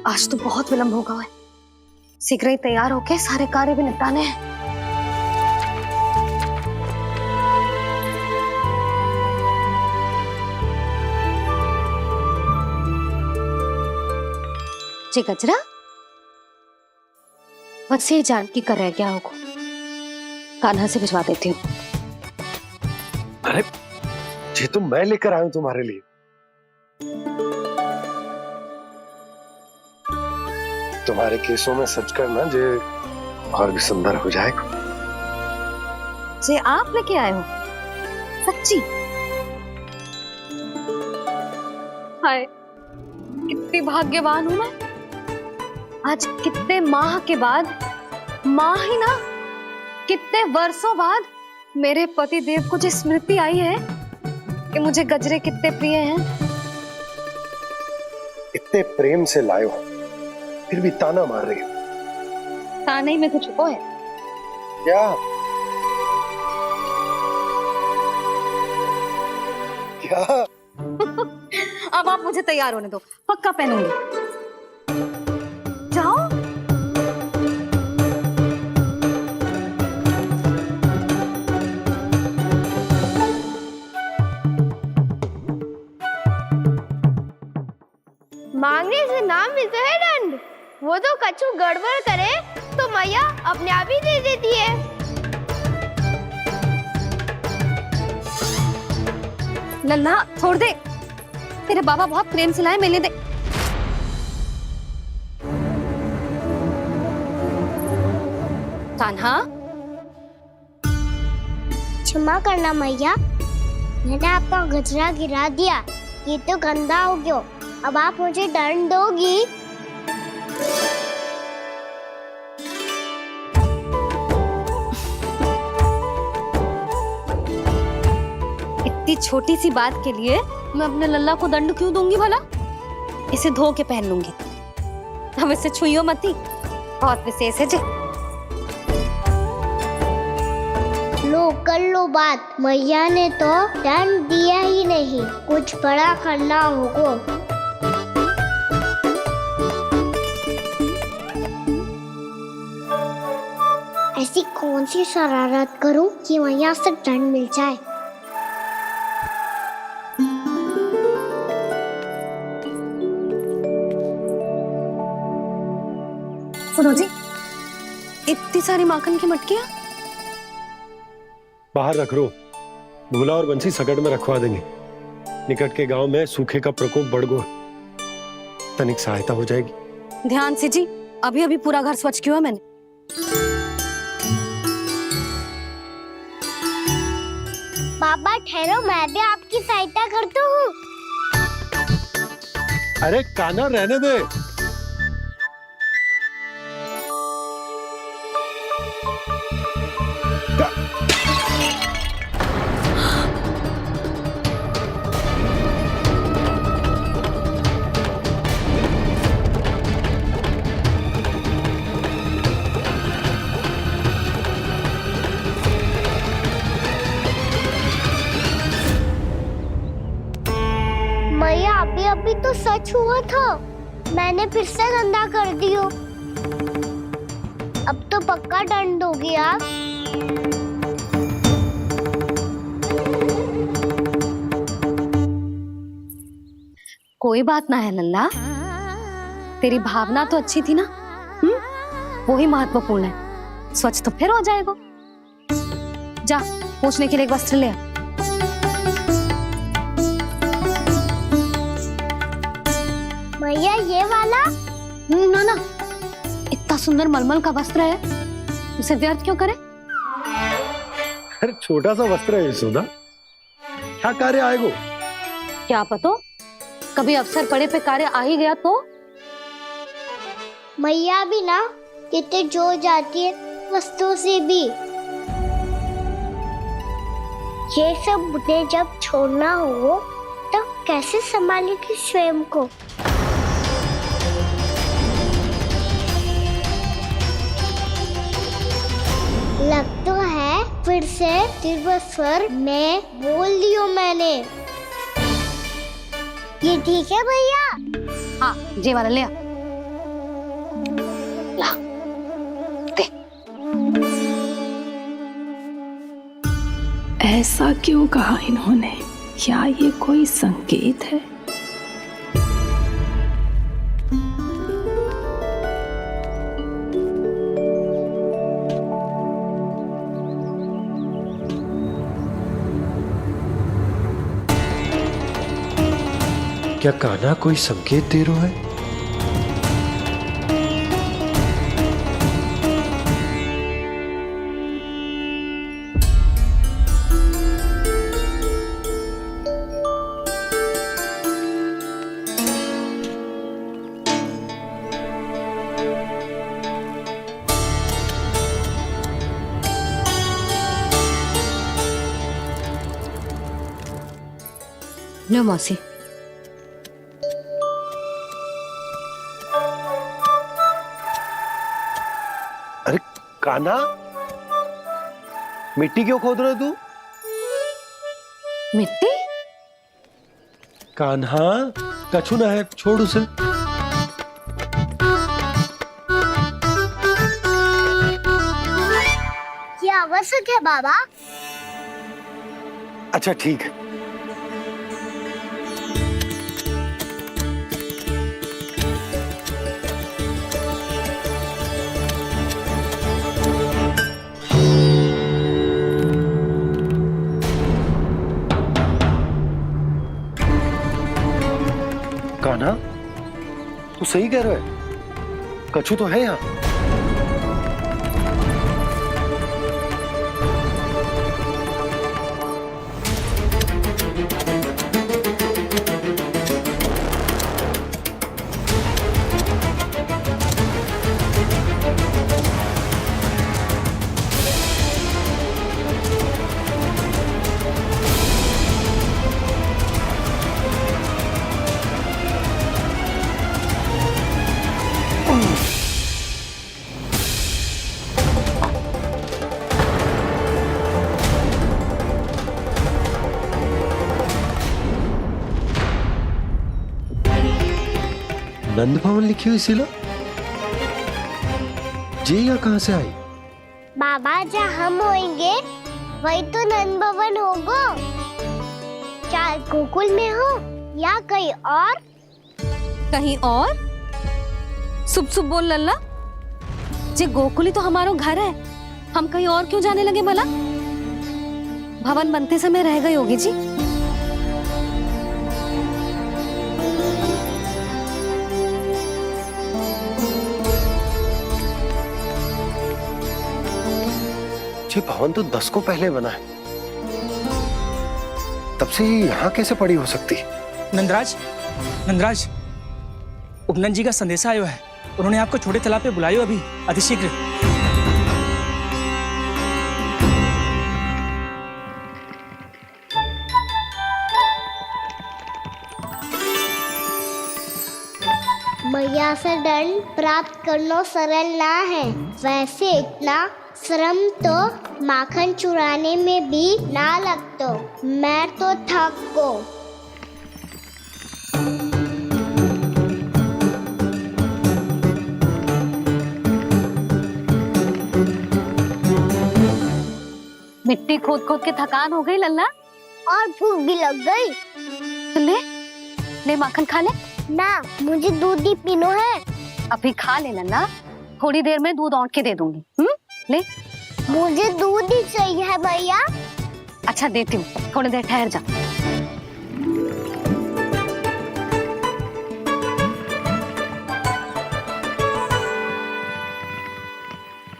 A: आज तो बहुत विलंब होगा है। शीघ्र ही तैयार होके सारे कार्य भी निपटाने हैं। जी गजरा, बस ये जानकी कर रह गया होगा। कान्हा से भिजवा देती हूँ।
B: अरे ये तो मैं लेकर आया हूं तुम्हारे लिए। तुम्हारे केसों में सच करना जे और भी सुंदर हो जाएगा।
A: जे आप लेके आए हो? सच्ची? हाय, कितनी भाग्यवान हूं मैं। आज कितने माह के बाद, माह ही ना, कितने वर्षों बाद मेरे पति देव को जो स्मृति आई है कि मुझे गजरे कितने प्रिय हैं।
B: इतने प्रेम से लाए हो, फिर भी ताना मार रही हो।
A: ताना ही में कुछ छुपो है
B: क्या? क्या?
A: अब आप मुझे तैयार होने दो, पक्का पहनूंगी। जाओ।
F: मांगने से नाम मिलता है दंड। वो तो कछु गड़बड़ करे तो मैया अपने आप ही दे देती है।
A: लल्ला छोड़ दे, तेरे बाबा बहुत प्रेम से लाए, मिलने दे। कान्हा,
F: क्षमा करना मैया, मैंने आपका गजरा गिरा दिया। ये तो गंदा हो गया। अब आप मुझे दंड दोगी?
A: इतनी छोटी सी बात के लिए मैं अपने लल्ला को दंड क्यों दूंगी भला? इसे धो के पहन लूंगी। अब इसे छुइयो मती, बहुत विशेष है जी।
F: लो कर लो बात, मैया ने तो दंड दिया ही नहीं, कुछ बड़ा करना होगा। ऐसी कौन सी शरारत करूं कि मैया से दंड मिल जाए?
A: सुनो जी, इतनी सारी माखन की मटकियां
B: बाहर रख रो, भूला और बंसी सकट में रखवा देंगे। निकट के गांव में सूखे का प्रकोप बढ़ गया, तनिक सहायता हो जाएगी।
A: ध्यान से जी, अभी अभी पूरा घर स्वच्छ किया मैंने।
F: बाबा ठहरो, मैं भी आपकी सहायता करता हूँ।
B: अरे कान्हा रहने दे।
F: अभी तो सच हुआ था, मैंने फिर से गंदा कर दियो। अब तो पक्का दंड होगी आप।
A: कोई बात ना है नंदा, तेरी भावना तो अच्छी थी ना, वही महत्वपूर्ण है। स्वच्छ तो फिर हो जाएगा। जा पोंछने के लिए एक वस्त्र ले आ।
F: भैया ये वाला?
A: ना ना, इतना सुंदर मलमल का वस्त्र है, उसे व्यर्थ क्यों करे?
B: अरे छोटा सा वस्त्र है यशोदा, क्या कार्य आएगो?
A: क्या पता, कभी अवसर पड़े पे कार्य आ ही गया तो।
F: मैया भी ना कितने जो जाती है वस्तुओं से भी। ये सब मुझे जब छोड़ना हो तो कैसे संभालेगी स्वयं को? लग तो है फिर से तीव्र स्वर में बोल दियो मैंने। ये ठीक है भैया?
A: हाँ, ये वाला ले आ। ला, दे।
Q: ऐसा क्यों कहा इन्होंने? क्या ये कोई संकेत है?
T: क्या कान्हा कोई संकेत दे रहा है?
A: लो मौसी।
T: अरे कान्हा, मिट्टी क्यों खोद रहा है तू?
A: मिट्टी?
T: कान्हा, कछु ना है, छोड़ उसे।
F: ये आवश्यक है बाबा।
T: अच्छा ठीक है। कान्हा, तू सही कह रहा है, कछु तो है यहाँ। नंद भवन लिखी हुई सिला, जी या कहां से आई?
F: बाबा जहाँ हम होंगे वही तो नंद भवन होगा। चाहे गोकुल में हो या कहीं और।
A: कहीं और? सुब सुब बोल लल्ला, जे गोकुली तो हमारो घर है, हम कहीं और क्यों जाने लगे भला? भवन बनते समय रह गई होगी जी।
T: ये भवन तो 10 को पहले बना है, तब से ही यहाँ कैसे पड़ी हो सकती?
N: नंदराज, नंदराज, उपनंद जी का संदेशा आयो है, उन्होंने आपको छोटे तालाब पे बुलायो अभी, अतिशीघ्र।
F: मैया से दंड प्राप्त करना सरल ना है। वैसे इतना श्रम तो माखन चुराने में भी ना लगतो। मैं तो थक को।
A: मिट्टी खोद खोद के थकान हो गई लल्ला,
F: और भूख भी लग गई।
A: तो ले माखन खा ले।
F: ना, मुझे दूध ही पीनो है।
A: अभी खा ले लल्ला, थोड़ी देर में दूध औंट के दे दूंगी। ले।
F: मुझे दूध ही चाहिए है भैया।
A: अच्छा देती हूँ, थोड़ी देर ठहर जा।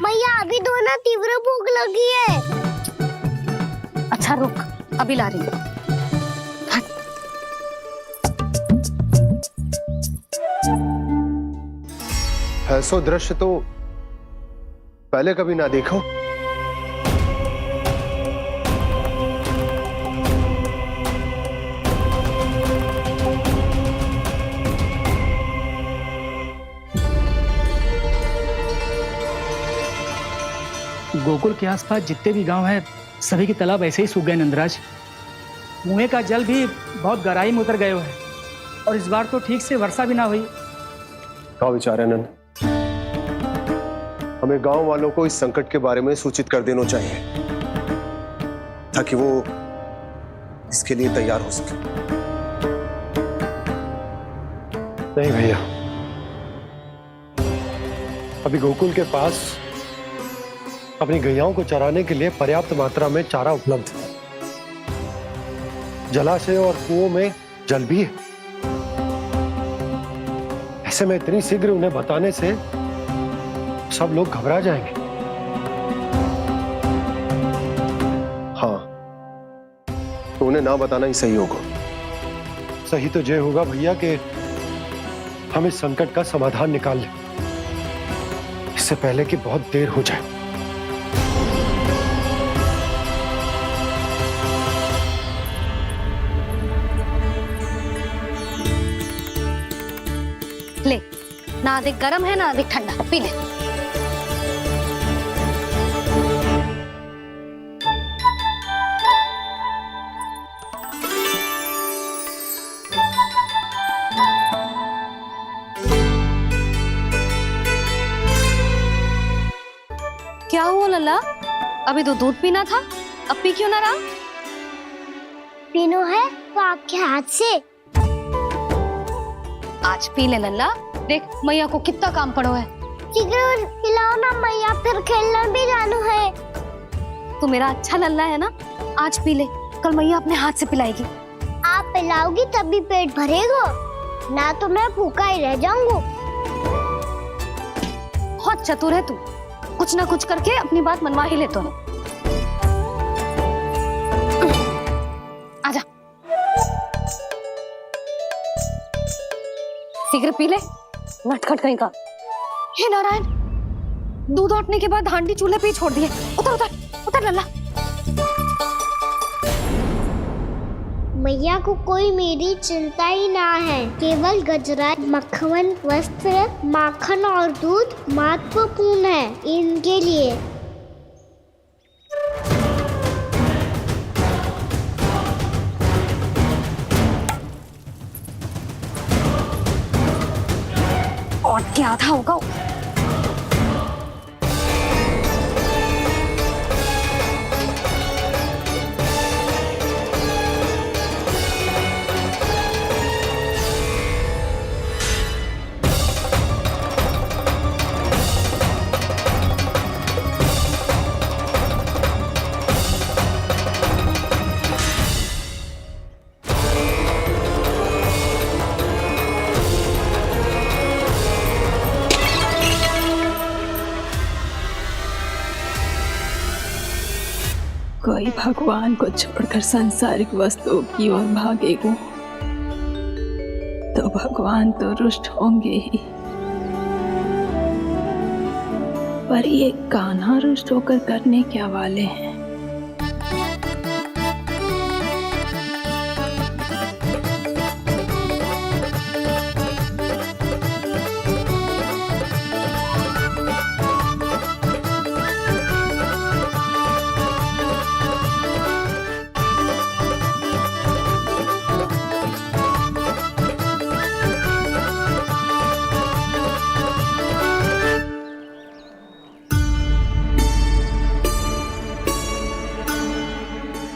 F: मैया अभी तो ना तीव्र भूख लगी है।
A: अच्छा रुक, अभी ला रही हूँ।
B: ऐसा दृश्य तो पहले कभी ना देखो।
N: गोकुल के आसपास जितने भी गांव हैं सभी के तालाब ऐसे ही सूख गए नंदराज। कुएं का जल भी बहुत गहराई में उतर गए है और इस बार तो ठीक से वर्षा भी ना हुई।
B: क्या विचार है नंद? हमें गांव वालों को इस संकट के बारे में सूचित कर देना चाहिए ताकि वो इसके लिए तैयार हो सके। नहीं भैया, अभी गोकुल के पास अपनी गैयाओं को चराने के लिए पर्याप्त मात्रा में चारा उपलब्ध है। जलाशय और कुओं में जल भी है। ऐसे में इतनी शीघ्र उन्हें बताने से सब लोग घबरा जाएंगे। हाँ, तो उन्हें ना बताना ही सही होगा। सही तो ये होगा भैया कि हम इस संकट का समाधान निकाल लें, इससे पहले कि बहुत देर हो जाए।
A: ले, ना अधिक गर्म है ना अधिक ठंडा, पी ले। क्या हुआ लल्ला? अभी तो दूध पीना था, अब पी क्यों ना रहा?
F: पीनो है तो आपके हाथ से।
A: आज पी ले लल्ला, देख मैया को कितना काम पड़ो है।
F: शीघ्र पिलाओ ना मैया, फिर खेलना भी जानो है।
A: तू मेरा अच्छा लल्ला है ना, आज पी ले, कल मैया अपने हाथ से पिलाएगी।
F: आप पिलाओगी तभी पेट भरेगा, ना तो मैं भूखा ही रह जाऊंगा।
A: बहुत चतुर है तू, कुछ ना कुछ करके अपनी बात मनवा ही लेता है। आजा, शीघ्र पी ले, नटखट कहीं का। हे नारायण, दूध औटने के बाद हांडी चूल्हे पे ही छोड़ दिए। उतर उतर उतर लल्ला।
F: मैया को कोई मेरी चिंता ही ना है। केवल गजरा, मक्खन, वस्त्र, माखन और दूध महत्वपूर्ण है इनके लिए।
A: और क्या आधा होगा।
Q: कोई भगवान को छोड़कर सांसारिक वस्तुओं की ओर भागेगा तो भगवान तो रुष्ट होंगे ही, पर ये कान्हा रुष्ट होकर करने क्या वाले हैं?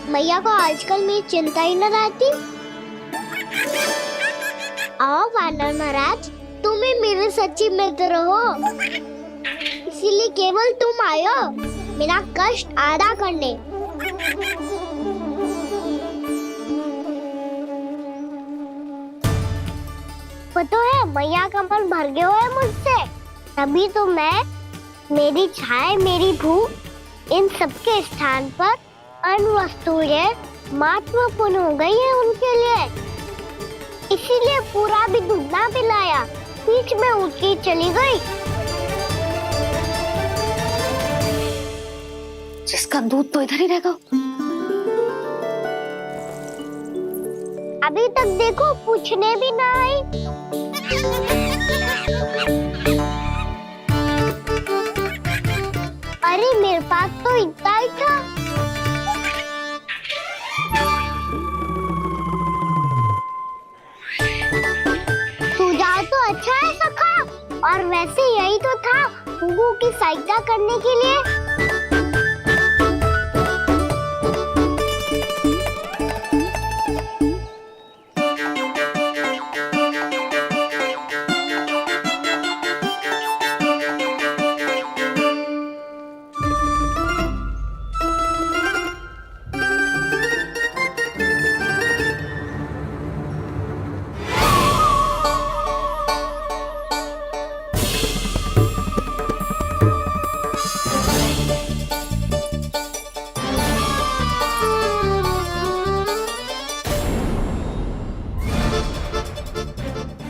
F: मैया को आजकल मेरी चिंता ही न रहती। आओ वानर महाराज, तुम ही मेरे सच्ची मित्र हो, इसीलिए केवल तुम आयो मेरा कष्ट आधा करने। पता है मैया का मन भर गया है मुझसे, तभी तो मैं, मेरी छाया, मेरी भूख, इन सबके स्थान पर अन्य वस्तुएं महत्वपूर्ण हो गई है उनके लिए। इसीलिए पूरा भी दूध ना पिलाया, बीच में उठ के चली गई।
A: जिसका दूध तो इधर ही रहेगा।
F: अभी तक देखो पूछने भी ना आई। अरे मेरे पास तो इतना ही था। सुझाव तो अच्छा है सखा, और वैसे यही तो था गुगू की सहायता करने के लिए।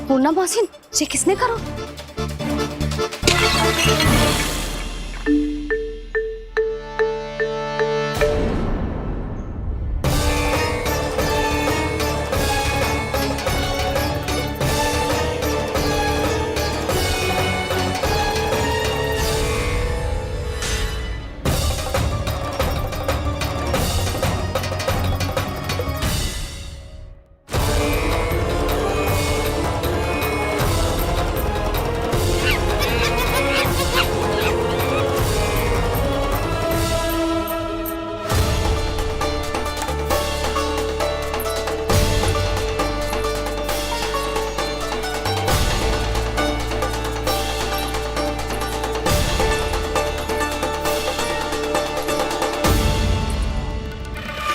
A: पूर्णा मौसी, ये किसने करो?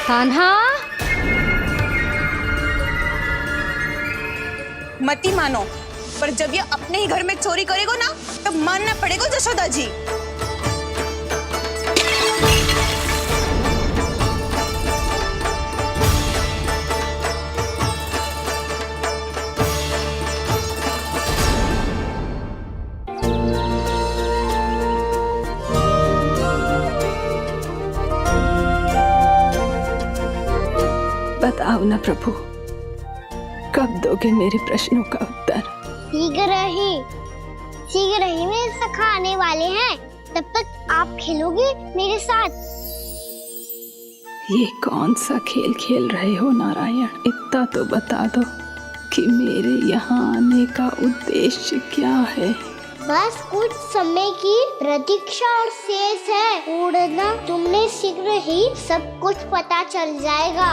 A: कान्हा,
G: मती मानो, पर जब ये अपने ही घर में चोरी करेगो ना, तब मानना पड़ेगा जशोदा जी।
Q: बताओ ना प्रभु, कब दोगे मेरे प्रश्नों का उत्तर?
F: शीघ्र ही मेरे सखा आने वाले हैं, तब तक आप खेलोगे मेरे साथ।
Q: ये कौन सा खेल खेल रहे हो नारायण? इतना तो बता दो कि मेरे यहाँ आने का उद्देश्य क्या है?
F: बस कुछ समय की प्रतीक्षा और शेष है। उड़ना, तुमने शीघ्र ही सब कुछ पता चल जाएगा।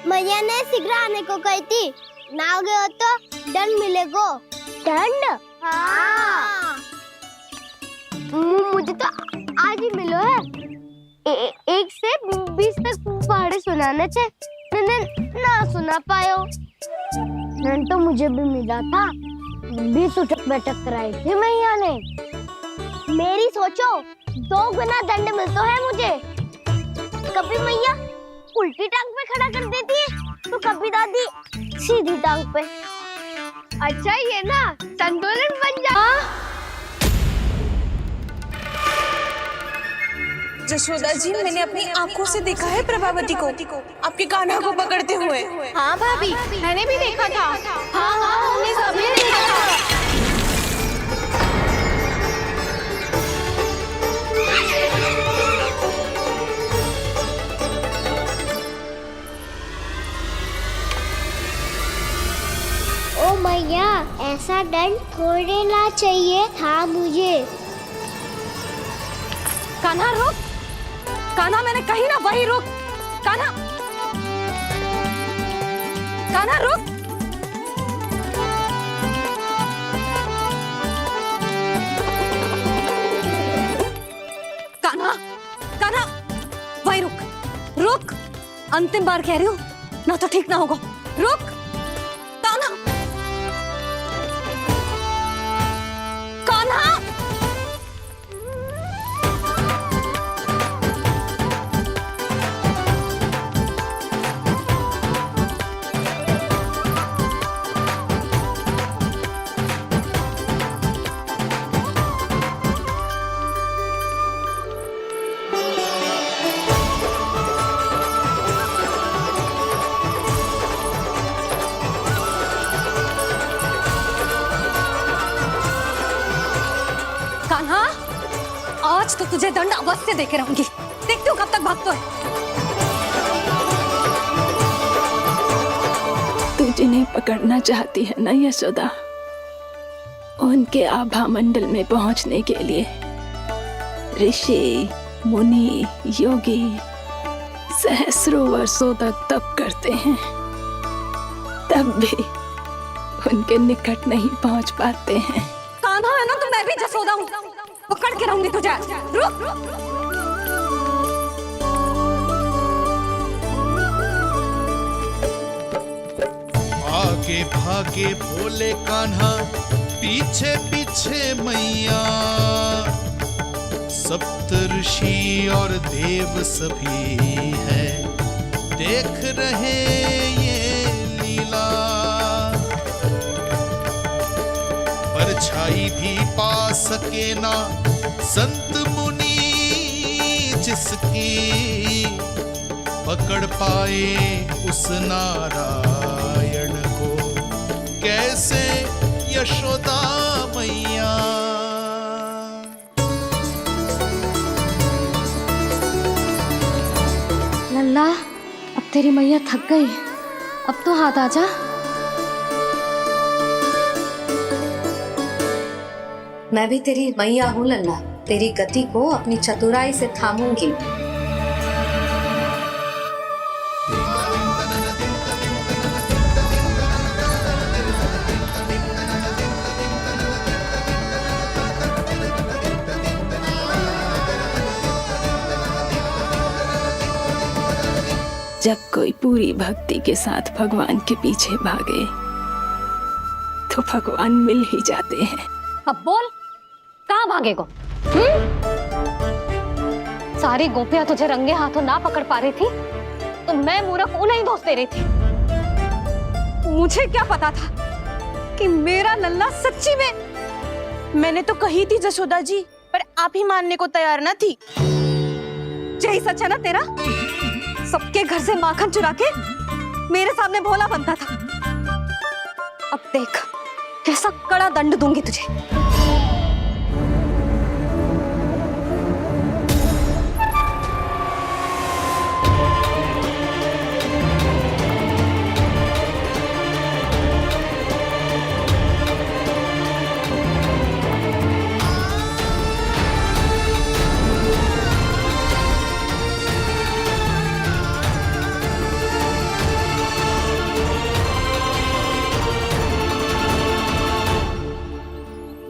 F: मैया ने शीघ्र आने को कही थी, ना आ गए हो तो दंड मिलेगा। दंड? हाँ। मुझे तो आज ही मिलो है। 1 से 20 तक पहाड़े सुनाने थे, ना सुना पायो। दंड तो मुझे भी मिला था, 20 उठक बैठक कराई थी मैया ने। मेरी सोचो, 2 गुना दंड मिलता है मुझे। कभी मैया उल्टी टांग पे खड़ा कर देती है, तो कभी दादी सीधी टांग पे। अच्छा ये ना संतुलन बन जा।
G: जशोदा जी, मैंने अपनी आंखों से देखा है प्रभावती को आपके कान्हा को पकड़ते हुए।
K: हाँ भाभी, मैंने भी देखा था।
F: हाँ हमने सभी देखा था। ऐसा दंड थोड़े ना चाहिए था मुझे।
A: कान्हा रुक, कान्हा मैंने कही ना वही रुक, कान्हा, कान्हा रुक। कान्हा, कान्हा वही रुक, रुक, अंतिम बार कह रही हूँ, ना तो ठीक ना होगा, रुक कान्हा, कान्हा। कान्हा, आज तो तुझे दंड अवश्य देके रहूंगी, देखती हूँ कब तक भागता है।
Q: तू जिन्हें पकड़ना चाहती है ना यशोदा, उनके आभा मंडल में पहुंचने के लिए ऋषि, मुनि, योगी सहस्रों वर्षों तक तप करते हैं, तब भी उनके निकट नहीं पहुंच पाते हैं।
A: कान्हा है ना तो मैं भी जसोदा हूँ, पकड़ के रहूंगी तुझे। रुक,
O: आगे भागे भोले कान्हा, पीछे पीछे मैया, सप्त ऋषि और देव सभी है, देख रहे ये लीला। परछाई भी पा सके ना संत मुनि जिसकी, पकड़ पाए उस नारायण को कैसे यशोदा मैया।
A: लल्ला, अब तेरी मैया थक गई, अब तो हाथ आजा।
U: मैं भी तेरी मैया हूँ लल्ला, तेरी गति को अपनी चतुराई से थामूंगी।
Q: जब कोई पूरी भक्ति के साथ भगवान के पीछे भागे तो भगवान मिल ही जाते हैं।
A: अब बोल, कहाँ भागेगो? सारी गोपियां तुझे रंगे हाथों ना पकड़ पा रही थी तो मैं मूर्ख उन्हें ही दोष दे रही थी। मुझे क्या पता था कि मेरा लल्ला सच्ची में।
G: मैंने तो कही थी जसोदा जी, पर आप ही मानने को तैयार ना थी।
A: यही सच है ना तेरा? सबके घर से माखन चुरा के मेरे सामने भोला बनता था। अब देख कैसा कड़ा दंड दूंगी तुझे।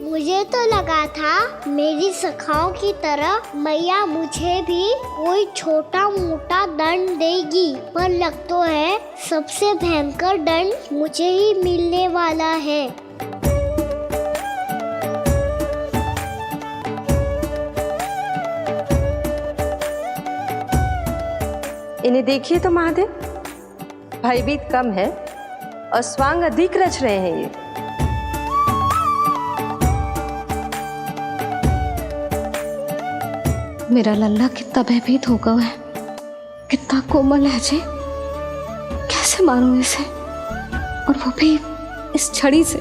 F: मुझे तो लगा था मेरी सखाओं की तरह मैया मुझे भी कोई छोटा मोटा दंड देगी, पर लग तो है सबसे भयंकर दंड मुझे ही मिलने वाला है।
V: इन्हें देखिए तो महादेव, भयभीत कम है और स्वांग अधिक रच रहे हैं ये।
A: मेरा लल्ला कितना भयभीत होगा है, कितना कोमल है जी। कैसे मारूं इसे, और वो भी इस छड़ी से।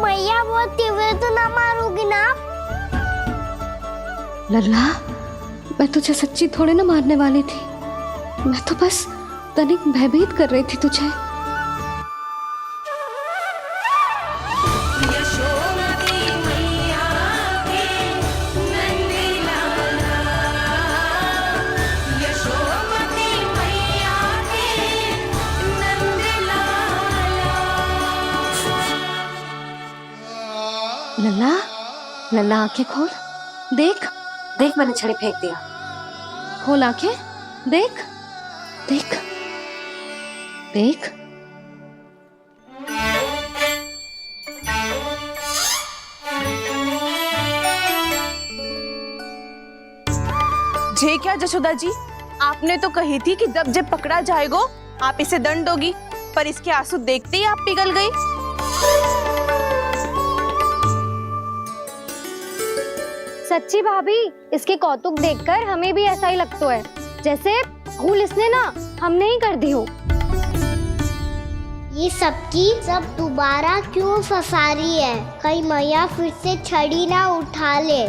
F: मैया बहुत तीव्र तो ना मारोगी ना?
A: लल्ला, मैं तुझे सच्ची थोड़े ना मारने वाली थी, मैं तो बस तनिक भयभीत कर रही थी तुझे। लल्ला आंखें खोल, देख देख मैंने छड़ी फेंक दिया। खोल आंखें, देख देख देख।
G: जे क्या जशोदा जी, आपने तो कही थी कि जब जब पकड़ा जाएगा आप इसे दंड दोगी, पर इसके आंसू देखते ही आप पिघल गई।
A: सच्ची भाभी, इसके कौतुक देखकर हमें भी ऐसा ही लगता है जैसे भूल इसने ना हमने ही कर दी हो।
F: ये सबकी सब दोबारा क्यों फंसा रही है? कहीं मैया फिर से छड़ी ना उठा ले।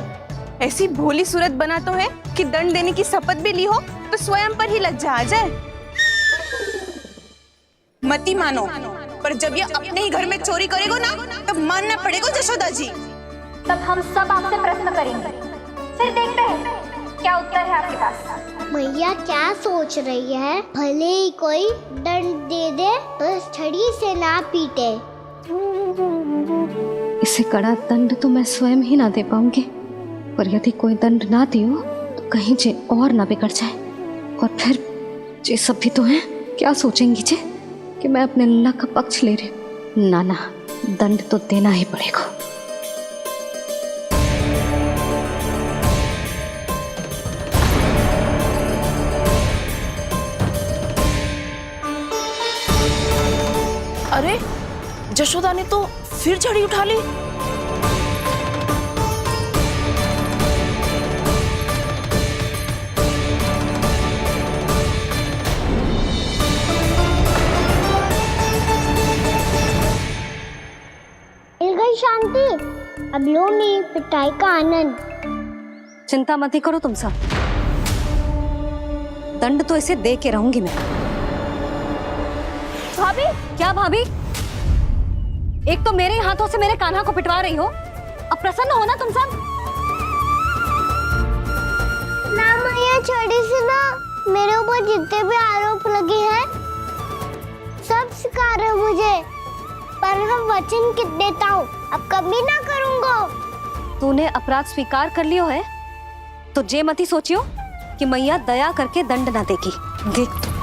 G: ऐसी भोली सूरत बना तो है कि दंड देने की शपथ भी ली हो तो स्वयं पर ही लज्जा आ जाए। मती मानो, पर जब ये अपने ही घर में चोरी करेगो ना तब मानना पड़ेगा जशोदा जी।
A: तब हम सब आपसे प्रश्न करेंगे, फिर देखते हैं क्या उत्तर है आपके पास।
F: मैया क्या सोच रही है? भले ही कोई दंड दे दे, बस छड़ी से ना पीटे।
A: इसे कड़ा दंड तो मैं स्वयं ही ना दे पाऊंगी, पर यदि कोई दंड ना दियो तो कहीं जे और ना बिगड़ जाए, और फिर जे सब भी तो हैं, क्या सोचेंगी जे कि मैं अपने लल्ला का पक्ष ले रही हूँ। ना ना, दंड तो देना ही पड़ेगा।
K: अरे जशोदा ने तो फिर छड़ी उठा ली।
F: मिल गई शांति, अब लो मेरी पिटाई का आनंद।
A: चिंता मत ही करो तुम सब, दंड तो इसे दे के रहूंगी मैं। भाभी, क्या भाभी? एक तो मेरे हाथों से मेरे कान्हा को पिटवा रही हो, अब प्रसन्न हो ना तुम सब?
F: ना मैया, छड़ी से ना मेरे ऊपर जितने भी आरोप लगे हैं सब स्वीकार है मुझे, पर मैं वचन कित देता हूँ, अब कभी ना करूँगा।
A: तूने अपराध स्वीकार कर लियो है तो जे मत ही सोचियो कि मैया दया करके दंड ना देगी। देख तू।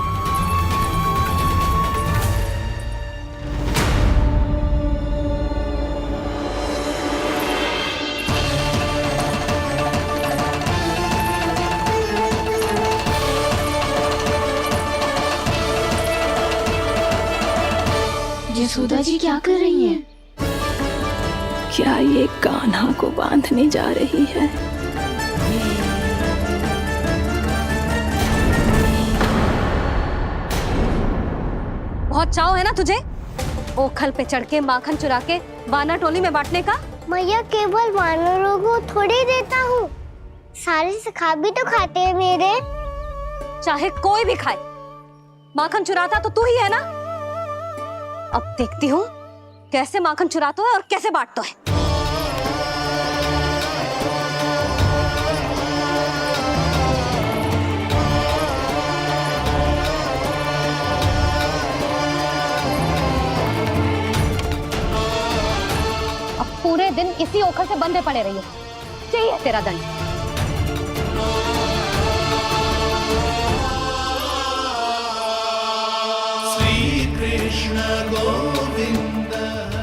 Q: यशोदा जी क्या कर रही हैं? क्या ये कान्हा को बांधने जा रही है?
A: बहुत चाव है ना तुझे ओखल पे चढ़ के माखन चुरा के वानर टोली में बांटने का?
F: मैया, केवल वानरों को थोड़ी देता हूँ, सारे सखा भी तो खाते हैं मेरे।
A: चाहे कोई भी खाए, माखन चुराता तो तू ही है ना। अब देखती हूँ कैसे माखन चुराता है और कैसे बांटता है। अब पूरे दिन इसी ओखल से बंधे पड़े रहिए, चाहिए तेरा दंड।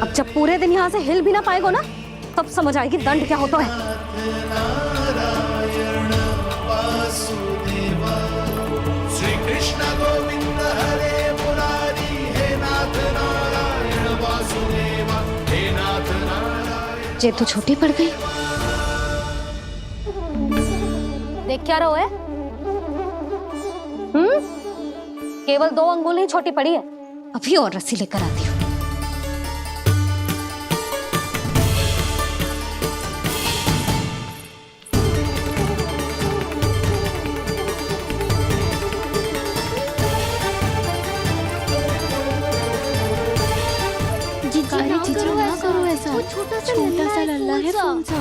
A: अब जब पूरे दिन यहाँ से हिल भी ना पाएगो ना, तब समझ आएगी दंड क्या होता है।
S: श्री कृष्ण गोविंद हरे मुरारी, हे नाथ नारायण वासुदेवा, हे नाथ नारायण।
A: जे तू छोटी पड़ गई, देख क्या रहो है? केवल 2 अंगुल ही छोटी पड़ी है, अभी और रस्सी लेकर आती हूँ।
F: जीजी ना करो ऐसा, छोटा सा लल्ला है, कौन सा?